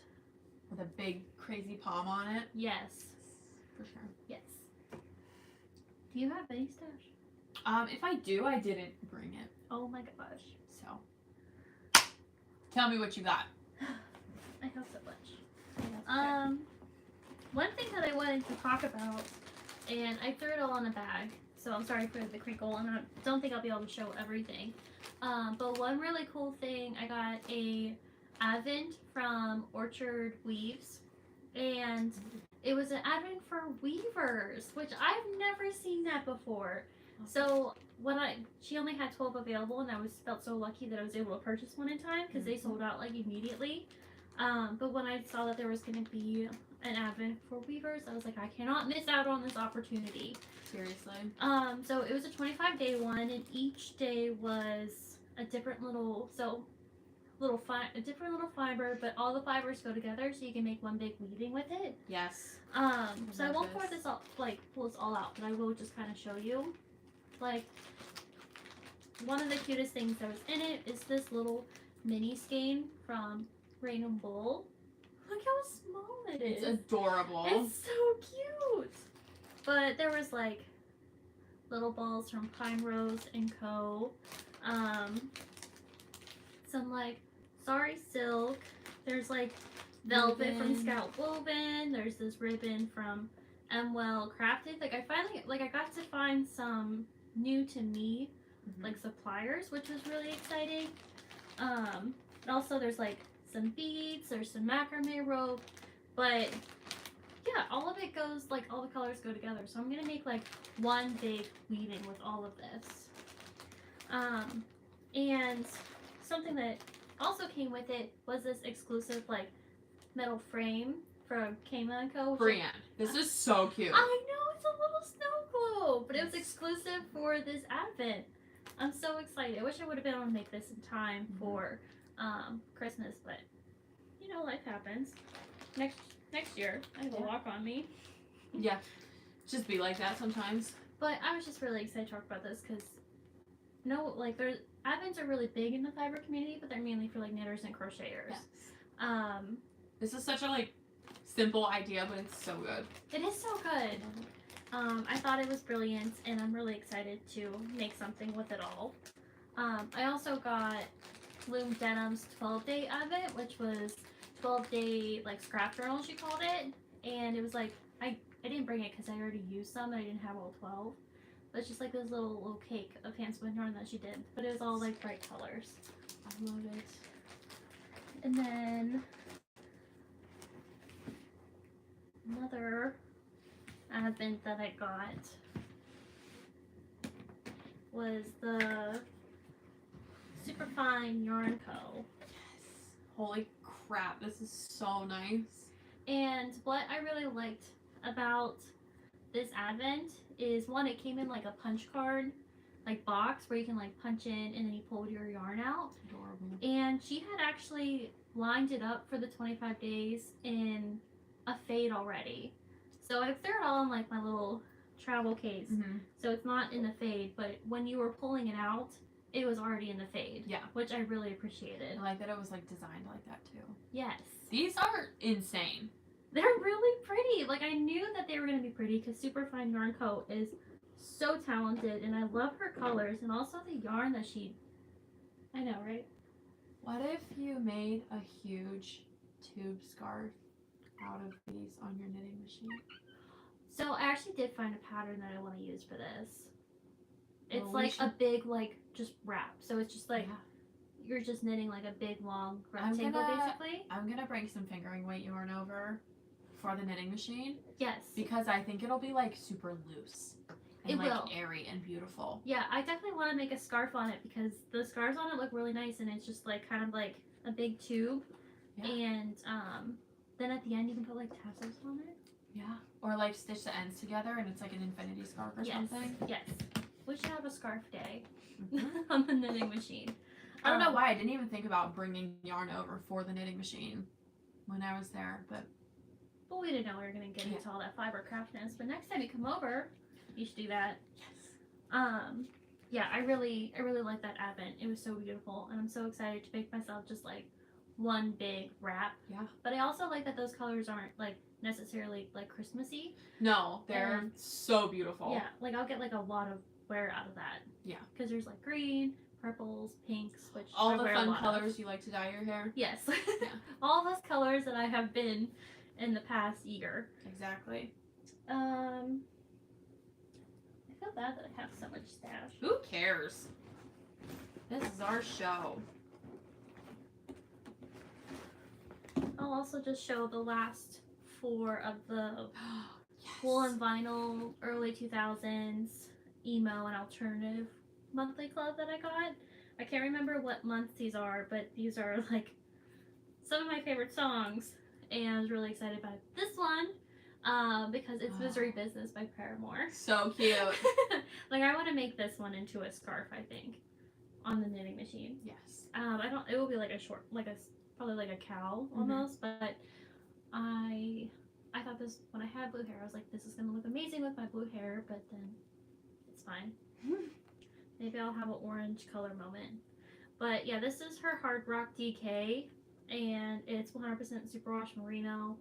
With a big crazy palm on it. Yes. For sure. Yes. Do you have any stash? If I do, I didn't bring it. Oh my gosh. So, tell me what you got. I have so much. One thing that I wanted to talk about, and I threw it all in a bag, so I'm sorry for the crinkle, and I don't think I'll be able to show everything. But one really cool thing, I got a advent from Orchard Weaves, and it was an advent for weavers, which I've never seen that before. So she only had 12 available, and I felt so lucky that I was able to purchase one in time because they sold out like immediately. But when I saw that there was going to be an advent for weavers, I was like, I cannot miss out on this opportunity. Seriously. So it was a 25-day one, and each day was a different little fiber, but all the fibers go together, so you can make one big weaving with it. Yes. So I won't pull this all out, but I will just kind of show you. Like, one of the cutest things that was in it is this little mini skein from Rain and Bull. Look how small it is. It's adorable. It's so cute. But there was like little balls from Pine Rose and Co. Some like Sorry Silk. There's like velvet from Scout Woven. There's this ribbon from Well Crafted. Like I got to find some new to me like suppliers, which was really exciting. Also there's like some beads, there's some macrame rope, but yeah, all of it goes, like, all the colors go together. So I'm gonna make like one big weaving with all of this. And something that also came with it was this exclusive like metal frame from Kama & Co. Brienne, this is so cute. I know, it's a little snow globe, but it was exclusive for this advent. I'm so excited. I wish I would have been able to make this in time for Christmas, but you know, life happens. Next year, I have a lock on me. Yeah, just be like that sometimes. But I was just really excited to talk about this because advents are really big in the fiber community, but they're mainly for like knitters and crocheters. Yes. This is such a like simple idea, but it's so good. It is so good. I thought it was brilliant, and I'm really excited to make something with it all. I also got Loom Denim's 12-day advent, which was 12-day like scrap journal, she called it, and it was like I didn't bring it because I already used some and I didn't have all 12. But it's just like this little cake of hand-spun yarn that she did, but it was all like bright colors. I love it. And then another advent that I got was the Superfine Yarn Co. Yes. Holy crap, this is so nice. And what I really liked about this advent is, one, it came in like a punch card like box where you can like punch in and then you pull your yarn out. Adorable. And she had actually lined it up for the 25 days in a fade already. So I threw it all in like my little travel case. So it's not in the fade, but when you were pulling it out, it was already in the fade. Yeah. Which I really appreciated. I like that it was like designed like that too. Yes. These are insane. They're really pretty. Like, I knew that they were going to be pretty because Superfine Yarn Co. is so talented, and I love her colors and also the yarn that I know, right? What if you made a huge tube scarf out of these on your knitting machine? So I actually did find a pattern that I want to use for this. It's Well, like a big, like, just wrap. So it's just like, you're just knitting like a big, long rectangle, basically. I'm going to bring some fingering weight yarn over for the knitting machine. Yes. Because I think it'll be like super loose. And It like will. airy and beautiful. Yeah, I definitely want to make a scarf on it because the scarves on it look really nice, and it's just like kind of like a big tube. Yeah. And then at the end you can put like tassels on it. Yeah. Or like stitch the ends together and it's like an infinity scarf or something. Yes. We should have a scarf day on the knitting machine. I don't know why I didn't even think about bringing yarn over for the knitting machine when I was there, but But we didn't know we were going to get into all that fiber craftness. But next time you come over, you should do that. Yes. Yeah, I really like that advent. It was so beautiful, and I'm so excited to make myself just like one big wrap. Yeah. But I also like that those colors aren't like necessarily like Christmassy. No, they're so beautiful. Yeah, like I'll get like a lot of wear out of that. Yeah. Because there's like green, purples, pinks, which all I the wear fun a lot colors of. you like to dye your hair. Yes. Yeah. All those colors that I have been in the past year. Exactly. I feel bad that I have so much stash. Who cares? This is our show. I'll also just show the last 4 of the Yes. wool and vinyl early 2000s emo and alternative monthly club that I got. I can't remember what months these are, but these are like some of my favorite songs, and I was really excited about this one because it's Misery Business by Paramore. So cute. Like I want to make this one into a scarf, I think, on the knitting machine. Yes. It will be like a short, like probably like a cowl almost, but I thought this, when I had blue hair, I was like, this is gonna look amazing with my blue hair, but then it's fine. Maybe I'll have an orange color moment. But yeah, this is her Hard Rock DK, and it's 100% superwash merino.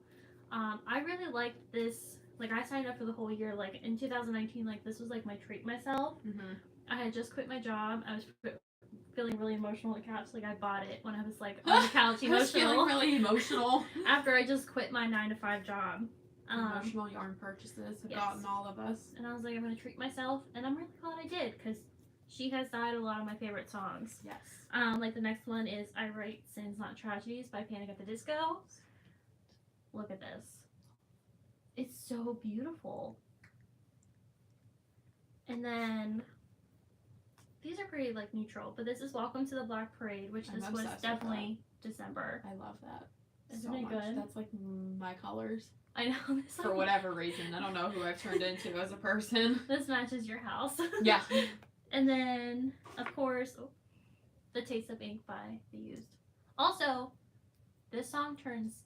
I really liked this. Like I signed up for the whole year. Like in 2019, like this was like my treat myself. I had just quit my job. I was feeling really emotional on the couch. Like I bought it when I was like on the couch emotional. I was feeling really emotional. After I just quit my 9-to-5 job. Emotional yarn purchases have gotten all of us. And I was like, I'm going to treat myself. And I'm really glad I did, because she has dyed a lot of my favorite songs. Yes. Like the next one is I Write Sins Not Tragedies by Panic at the Disco. Look at this. It's so beautiful. And then these are pretty like neutral, but this is Welcome to the Black Parade, which this was definitely December. I love that. Isn't so it much. good? That's like my colors. I know. For whatever reason. I don't know who I've turned into as a person. This matches your house. Yeah. And then, of course, The Taste of Ink by The Used. Also, this song turns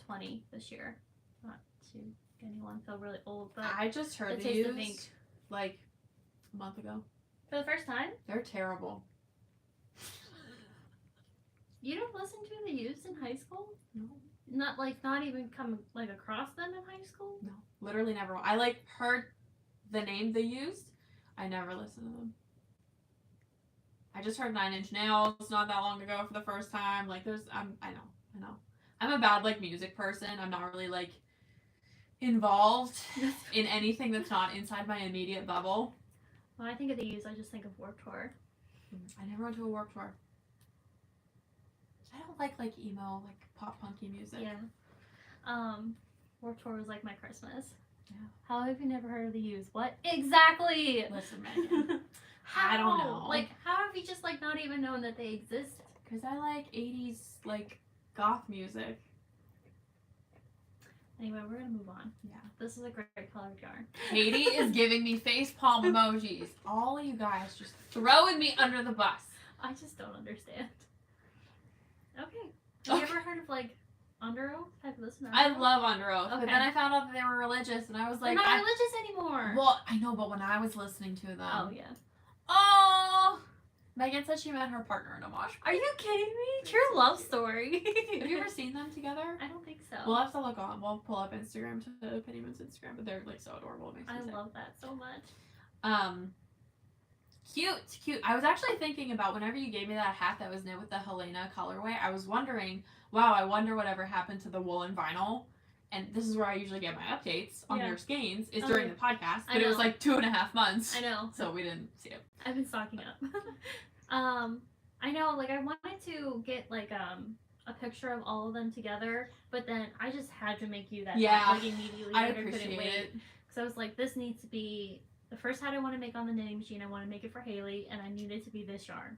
20 this year. Not to make anyone feel really old, but I just heard The The Taste of Used Ink like a month ago. for the first time. They're terrible. You don't listen to The Used in high school? No. Not even come like across them in high school? No. Literally never. I like heard the name The Used. I never listened to them. I just heard 9 Inch Nails not that long ago for the first time. Like I know. I'm a bad like music person. I'm not really like involved in anything that's not inside my immediate bubble. When I think of The Used, I just think of Warped Tour. I never went to a Warped Tour. I don't like emo, like pop punky music. Yeah. Warped Tour was like my Christmas. Yeah. How have you never heard of The Used? What? Exactly! Listen, Megan. How? I don't know. Like, how have you just like not even known that they exist? Because I like 80s like goth music. Anyway, we're gonna move on. Yeah. This is a great colored yarn. Katie is giving me face palm emojis. All of you guys just throwing me under the bus. I just don't understand. Okay. Have you ever heard of like Under Oath? Have you listened to I Under Oath? love Under Oath, Okay. but then I found out that they were religious, and I was like, They're not religious anymore. Well, I know, but when I was listening to them, Oh yeah. Oh, Megan said she met her partner in a mosh. Are you kidding me? True love story. Have you ever seen them together? I don't think so. We'll have to look on. We'll pull up Instagram to Pennyman's Instagram, but they're like so adorable. It makes me I sick. love that so much. Cute. I was actually thinking about whenever you gave me that hat that was knit with the Helena colorway, I was wondering, wow, I wonder whatever happened to the wool and vinyl. And this is where I usually get my updates on your skeins, is during the podcast. But it was like 2.5 months. I know. So we didn't see it. I've been stocking up. I know, like I wanted to get like a picture of all of them together, but then I just had to make you that hat, like immediately. I couldn't appreciate wait. it. So I was like, this needs to be the first hat I want to make on the knitting machine. I want to make it for Haley, and I need it to be this yarn.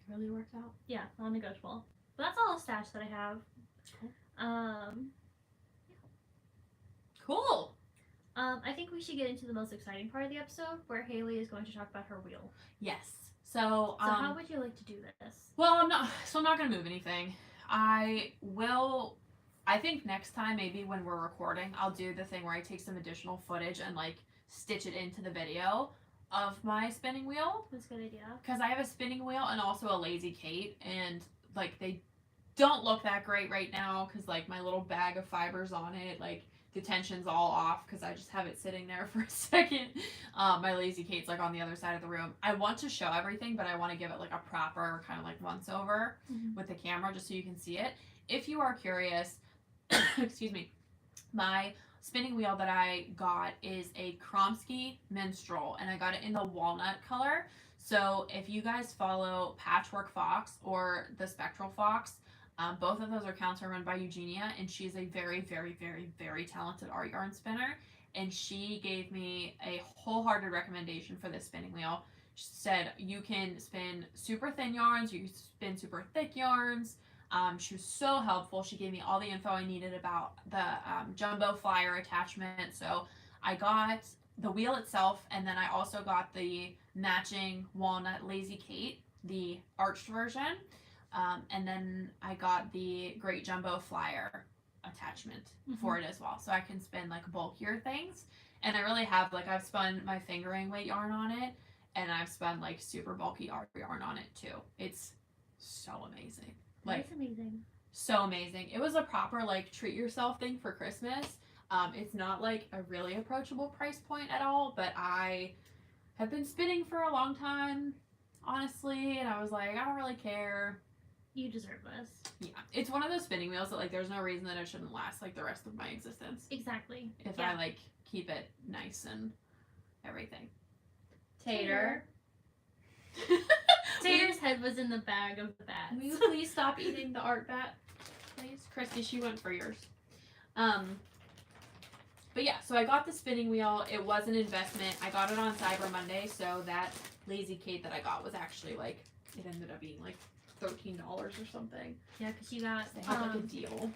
It really worked out. Yeah, non-negotiable. But that's all the stash that I have. Cool. I think we should get into the most exciting part of the episode, where Haley is going to talk about her wheel. Yes. So how would you like to do this? Well, I'm not going to move anything. I will I think next time, maybe when we're recording, I'll do the thing where I take some additional footage and like stitch it into the video of my spinning wheel. That's a good idea. Because I have a spinning wheel and also a Lazy Kate, and like they don't look that great right now because like my little bag of fibers on it, like the tension's all off because I just have it sitting there for a second. My Lazy Kate's like on the other side of the room. I want to show everything, but I want to give it like a proper kind of like once over with the camera just so you can see it. If you are curious, excuse me, my spinning wheel that I got is a Kromsky Minstrel, and I got it in the walnut color. So if you guys follow Patchwork Fox or the Spectral Fox, both of those accounts are run by Eugenia, and she's a very, very, very, very talented art yarn spinner. And she gave me a wholehearted recommendation for this spinning wheel. She said you can spin super thin yarns, you can spin super thick yarns. She was so helpful. She gave me all the info I needed about the jumbo flyer attachment. So I got the wheel itself, and then I also got the matching walnut Lazy Kate, the arched version. And then I got the Great Jumbo Flyer attachment for it as well. So I can spin like bulkier things. And I really have, like, I've spun my fingering weight yarn on it, and I've spun like super bulky art yarn on it too. It's so amazing. Like, that's amazing. So amazing. It was a proper like treat yourself thing for Christmas. It's not like a really approachable price point at all, but I have been spinning for a long time, honestly, and I was like, I don't really care. You deserve this. Yeah, it's one of those spinning wheels that like there's no reason that it shouldn't last like the rest of my existence. Exactly. If I like keep it nice and everything. Tater. Tater's head was in the bag of the bats. Will you please stop eating the art bat? Please? Christy, she went for yours. But yeah, so I got the spinning wheel. It was an investment. I got it on Cyber Monday, so that Lazy Kate that I got was actually like, it ended up being like $13 or something. Yeah, because you got, they had like a deal.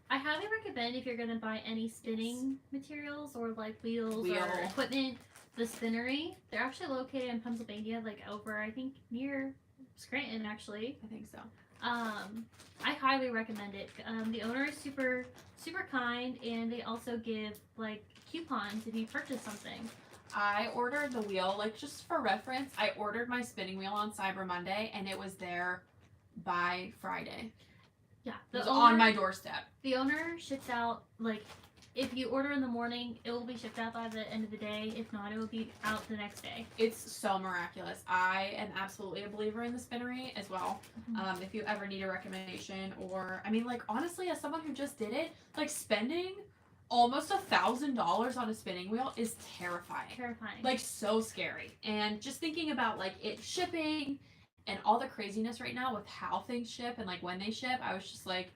I highly recommend if you're going to buy any spinning materials or like wheels or equipment, the Spinnery. They're actually located in Pennsylvania, like over, I think, near Scranton, actually. I think so. I highly recommend it. The owner is super, super kind, and they also give like coupons if you purchase something. I ordered the wheel, like just for reference, I ordered my spinning wheel on Cyber Monday, and it was there by Friday. Yeah. It was on my doorstep. The owner ships out, like, if you order in the morning, it will be shipped out by the end of the day. If not, it will be out the next day. It's so miraculous. I am absolutely a believer in the Spinnery as well. If you ever need a recommendation, or, I mean, like, honestly, as someone who just did it, like, spending almost $1,000 on a spinning wheel is terrifying. Terrifying. Like, so scary. And just thinking about, like, it shipping and all the craziness right now with how things ship and, like, when they ship, I was just like,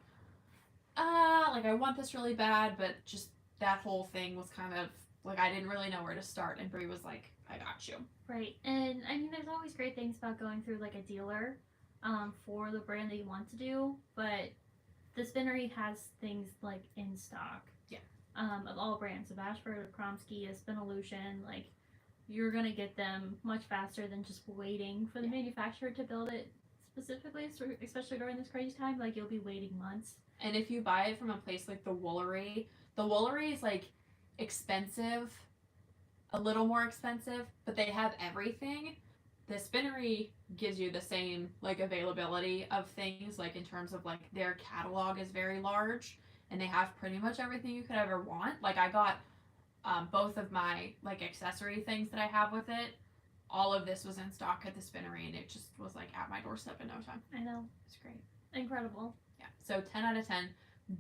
I want this really bad, but just that whole thing was kind of, like, I didn't really know where to start, and Brie was like, I got you. Right. And, I mean, there's always great things about going through, like, a dealer for the brand that you want to do, but the Spinnery has things, like, in stock. Yeah. Of all brands, of Ashford, of Kromsky, of Spinolution, like, you're going to get them much faster than just waiting for the manufacturer to build it specifically, especially during this crazy time. Like, you'll be waiting months. And if you buy it from a place like the Woolery is, like, expensive, a little more expensive, but they have everything. The Spinnery gives you the same, like, availability of things, like, in terms of, like, their catalog is very large, and they have pretty much everything you could ever want. Like, I got both of my, like, accessory things that I have with it. All of this was in stock at the Spinnery, and it just was, like, at my doorstep in no time. I know. It's great. Incredible. Yeah. So 10 out of 10.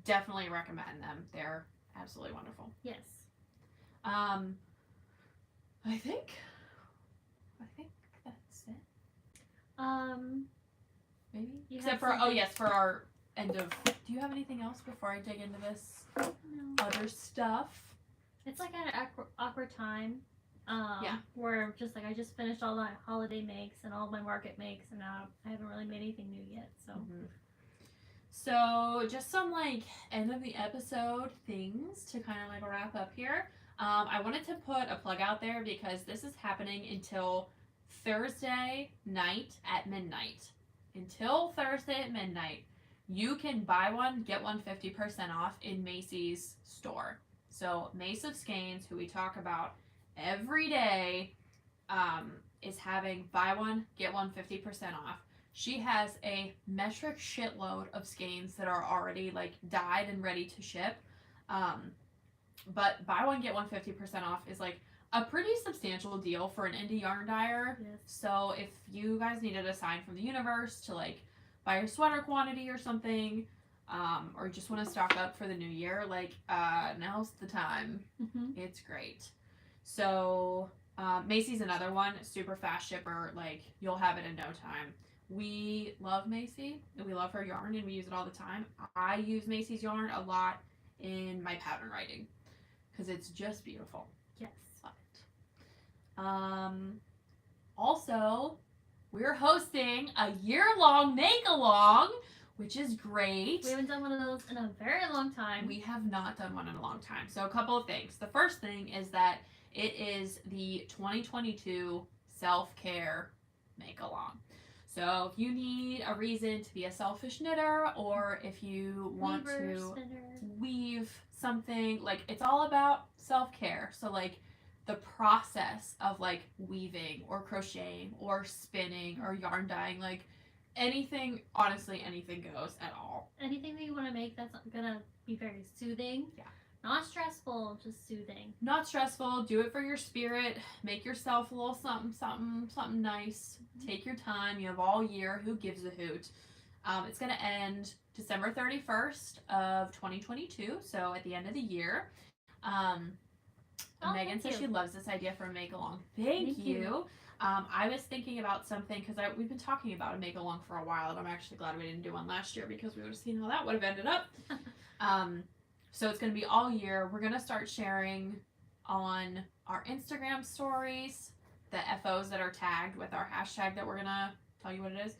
Definitely recommend them. They're absolutely wonderful. Yes. I think that's it. Maybe. Except for for our end of. Do you have anything else before I dig into this other stuff? It's like an awkward time. Yeah. Where just like I just finished all my holiday makes and all my market makes, and now I haven't really made anything new yet. So. So just some like end of the episode things to kind of like wrap up here. I wanted to put a plug out there because this is happening until Thursday night at midnight. Until Thursday at midnight, you can buy one, get one 50% off in Macy's store. So Mace of Skeins, who we talk about every day, is having buy one, get one 50% off. She has a metric shitload of skeins that are already like dyed and ready to ship. But buy one, get one 50% off is like a pretty substantial deal for an indie yarn dyer. Yes. So if you guys needed a sign from the universe to like buy your sweater quantity or something, or just want to stock up for the new year, like now's the time. It's great. So Macy's another one, super fast shipper, like you'll have it in no time. We love Macy and we love her yarn and we use it all the time. I use Macy's yarn a lot in my pattern writing because it's just beautiful. Yes. Love it. Also, we're hosting a year-long make-along, which is great. We haven't done one of those in a very long time. We have not done one in a long time. So a couple of things. The first thing is that it is the 2022 self-care make-along. So if you need a reason to be a selfish knitter, or if you want to weave something, like it's all about self-care. So like the process of like weaving or crocheting or spinning or yarn dyeing, like anything, honestly, anything goes at all. Anything that you want to make that's gonna be very soothing. Yeah. Not stressful, just soothing. Not stressful. Do it for your spirit. Make yourself a little something nice. Take your time. You have all year. Who gives a hoot? It's going to end December 31st of 2022, so at the end of the year. Megan says she loves this idea for a make-along. Thank you. I was thinking about something because we've been talking about a make-along for a while, and I'm actually glad we didn't do one last year because we would have seen how that would have ended up. So it's going to be all year. We're going to start sharing on our Instagram stories the FOs that are tagged with our hashtag that we're going to tell you what it is.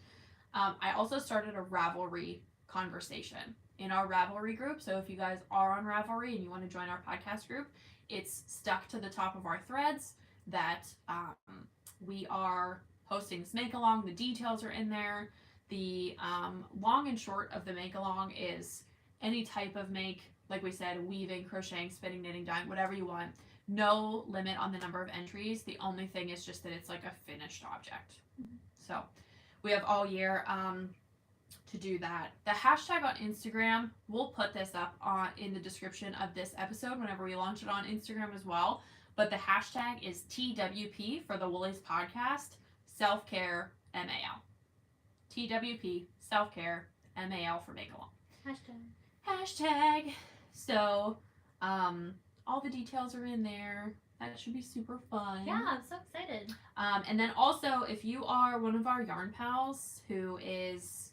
I also started a Ravelry conversation in our Ravelry group. So if you guys are on Ravelry and you want to join our podcast group, it's stuck to the top of our threads that we are hosting this make-along. The details are in there. The long and short of the make-along is any type of make. Like we said, weaving, crocheting, spinning, knitting, dyeing, whatever you want. No limit on the number of entries. The only thing is just that it's like a finished object. So we have all year to do that. The hashtag on Instagram, we'll put this up in the description of this episode whenever we launch it on Instagram as well. But the hashtag is TWP for the Woolies Podcast, Self-Care MAL. TWP, Self-Care MAL for Make Along. Hashtag. So, all the details are in there. That should be super fun. Yeah, I'm so excited. And then also, if you are one of our yarn pals who is,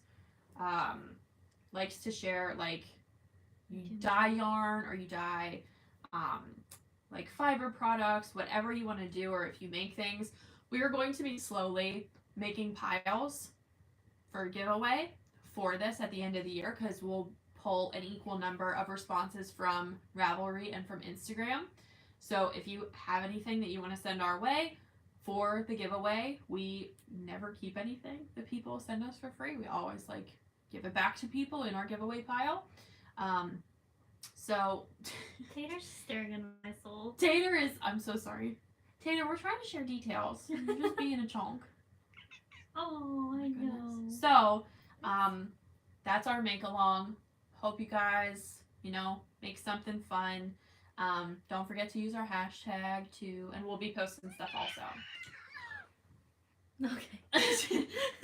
likes to share, like, you dye yarn or you dye, like fiber products, whatever you want to do, or if you make things, we are going to be slowly making piles for giveaway for this at the end of the year because we'll pull an equal number of responses from Ravelry and from Instagram. So if you have anything that you want to send our way for the giveaway, we never keep anything that people send us for free. We always like give it back to people in our giveaway pile. So Tater's staring in my soul. Tater is, I'm so sorry. Tater, we're trying to share details. You're just being a chunk. Oh, I know. So, that's our make along. Hope you guys, make something fun. Don't forget to use our hashtag too, and we'll be posting stuff also. Okay.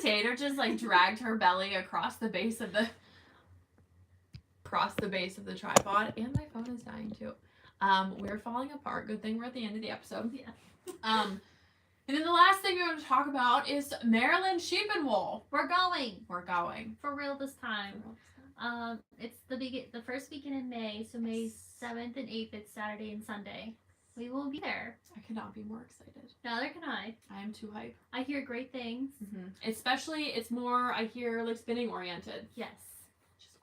Tater just like dragged her belly across the base of the tripod, and my phone is dying too. We're falling apart. Good thing we're at the end of the episode. Yeah. And then the last thing we want to talk about is Maryland Sheep and Wool. We're going. For real this time. It's the first weekend in May, so May 7th and 8th. It's Saturday and Sunday. We will be there. I could not be more excited. Neither can I. I am too hype. I hear great things. Mm-hmm. Especially, it's more, I hear, like, spinning oriented. Yes. Which is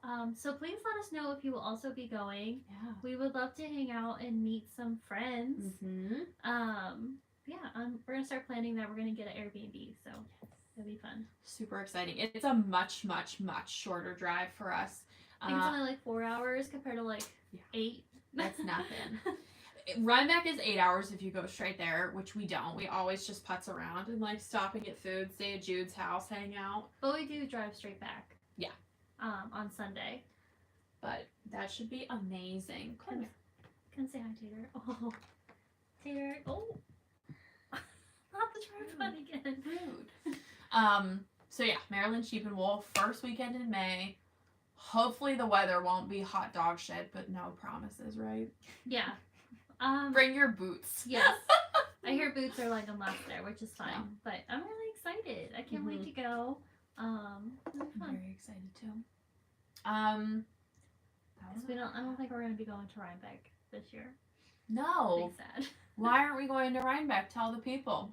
awesome. So please let us know if you will also be going. Yeah. We would love to hang out and meet some friends. Mm-hmm. We're gonna start planning that. We're gonna get an Airbnb. So. That'd be fun. Super exciting. It's a much, much, much shorter drive for us. I think it's only like 4 hours compared to like 8. That's nothing. Rhinebeck is 8 hours if you go straight there, which we don't. We always just putz around and like stop and get food, stay at Jude's house, hang out. But we do drive straight back. Yeah. On Sunday. But that should be amazing. Come here. Can I say hi, Tater? Oh, Tater. Oh, not the tripod again. Rude. So yeah, Maryland Sheep and Wool, first weekend in May. Hopefully the weather won't be hot dog shit, but no promises, right? Yeah. Bring your boots. Yes. I hear boots are like a must there, which is fine. Yeah. But I'm really excited. I can't wait to go. I'm very excited too. I don't think we're gonna be going to Rhinebeck this year. No. Big sad. Why aren't we going to Rhinebeck? Tell the people.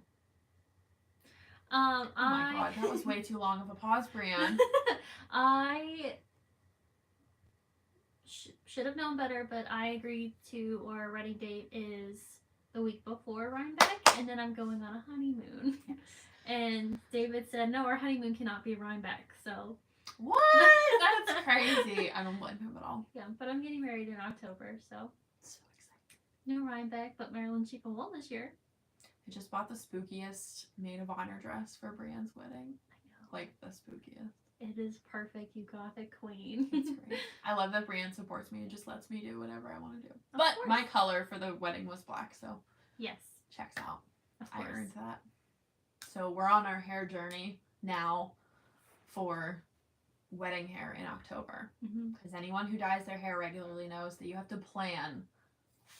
Oh my god, that was way too long of a pause, Brianne. I should have known better, but I agreed to, or our wedding date is the week before Rhinebeck, and then I'm going on a honeymoon. Yes. And David said, no, our honeymoon cannot be Rhinebeck, so. What? That's crazy. I don't blame him at all. Yeah, but I'm getting married in October, so. So excited. No Rhinebeck, but Maryland Sheep and Wool this year. I just bought the spookiest maid of honor dress for Brianne's wedding. I know. Like the spookiest. It is perfect, you gothic queen. It's great. I love that Brianne supports me and just lets me do whatever I want to do. Of But course. my color for the wedding was black, so Yes. checks out. Of I course. earned that. So we're on our hair journey now for wedding hair in October. Because anyone who dyes their hair regularly knows that you have to plan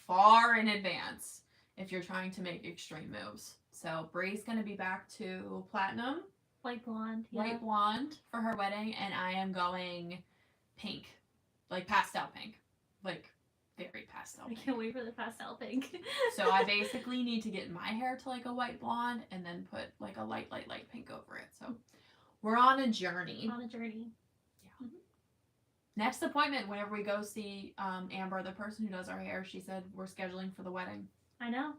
far in advance if you're trying to make extreme moves. So Bray's going to be back to platinum. White blonde. Yeah. White blonde for her wedding, and I am going pink, like pastel pink, like very pastel I pink. can't wait for the pastel pink. So I basically need to get my hair to like a white blonde and then put like a light pink over it. So we're on a journey. On a journey. Yeah. Next appointment, whenever we go see Amber, the person who does our hair, she said we're scheduling for the wedding. I know.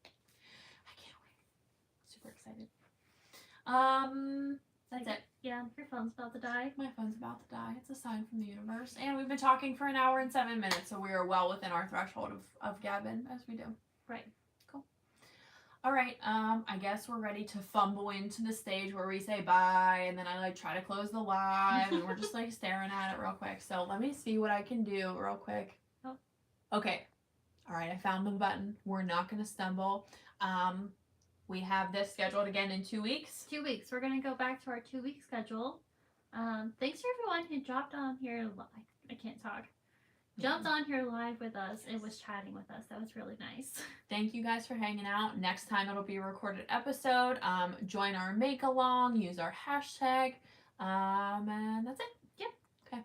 I can't wait. Super excited. That's it. Yeah, your phone's about to die. My phone's about to die. It's a sign from the universe. And we've been talking for 1 hour and 7 minutes, so we are well within our threshold of Gavin, as we do. Right. Cool. All right, I guess we're ready to fumble into the stage where we say bye, and then I like try to close the live, and we're just like staring at it real quick. So let me see what I can do real quick. Oh. Okay. All right, I found the button. We're not going to stumble. We have this scheduled again in 2 weeks. 2 weeks. We're gonna go back to our 2-week schedule. Thanks for everyone who dropped on here live. I can't talk. Jumped on here live with us and was chatting with us. That was really nice. Thank you guys for hanging out. Next time it'll be a recorded episode. Join our make along. Use our hashtag. And that's it. Yep. Okay.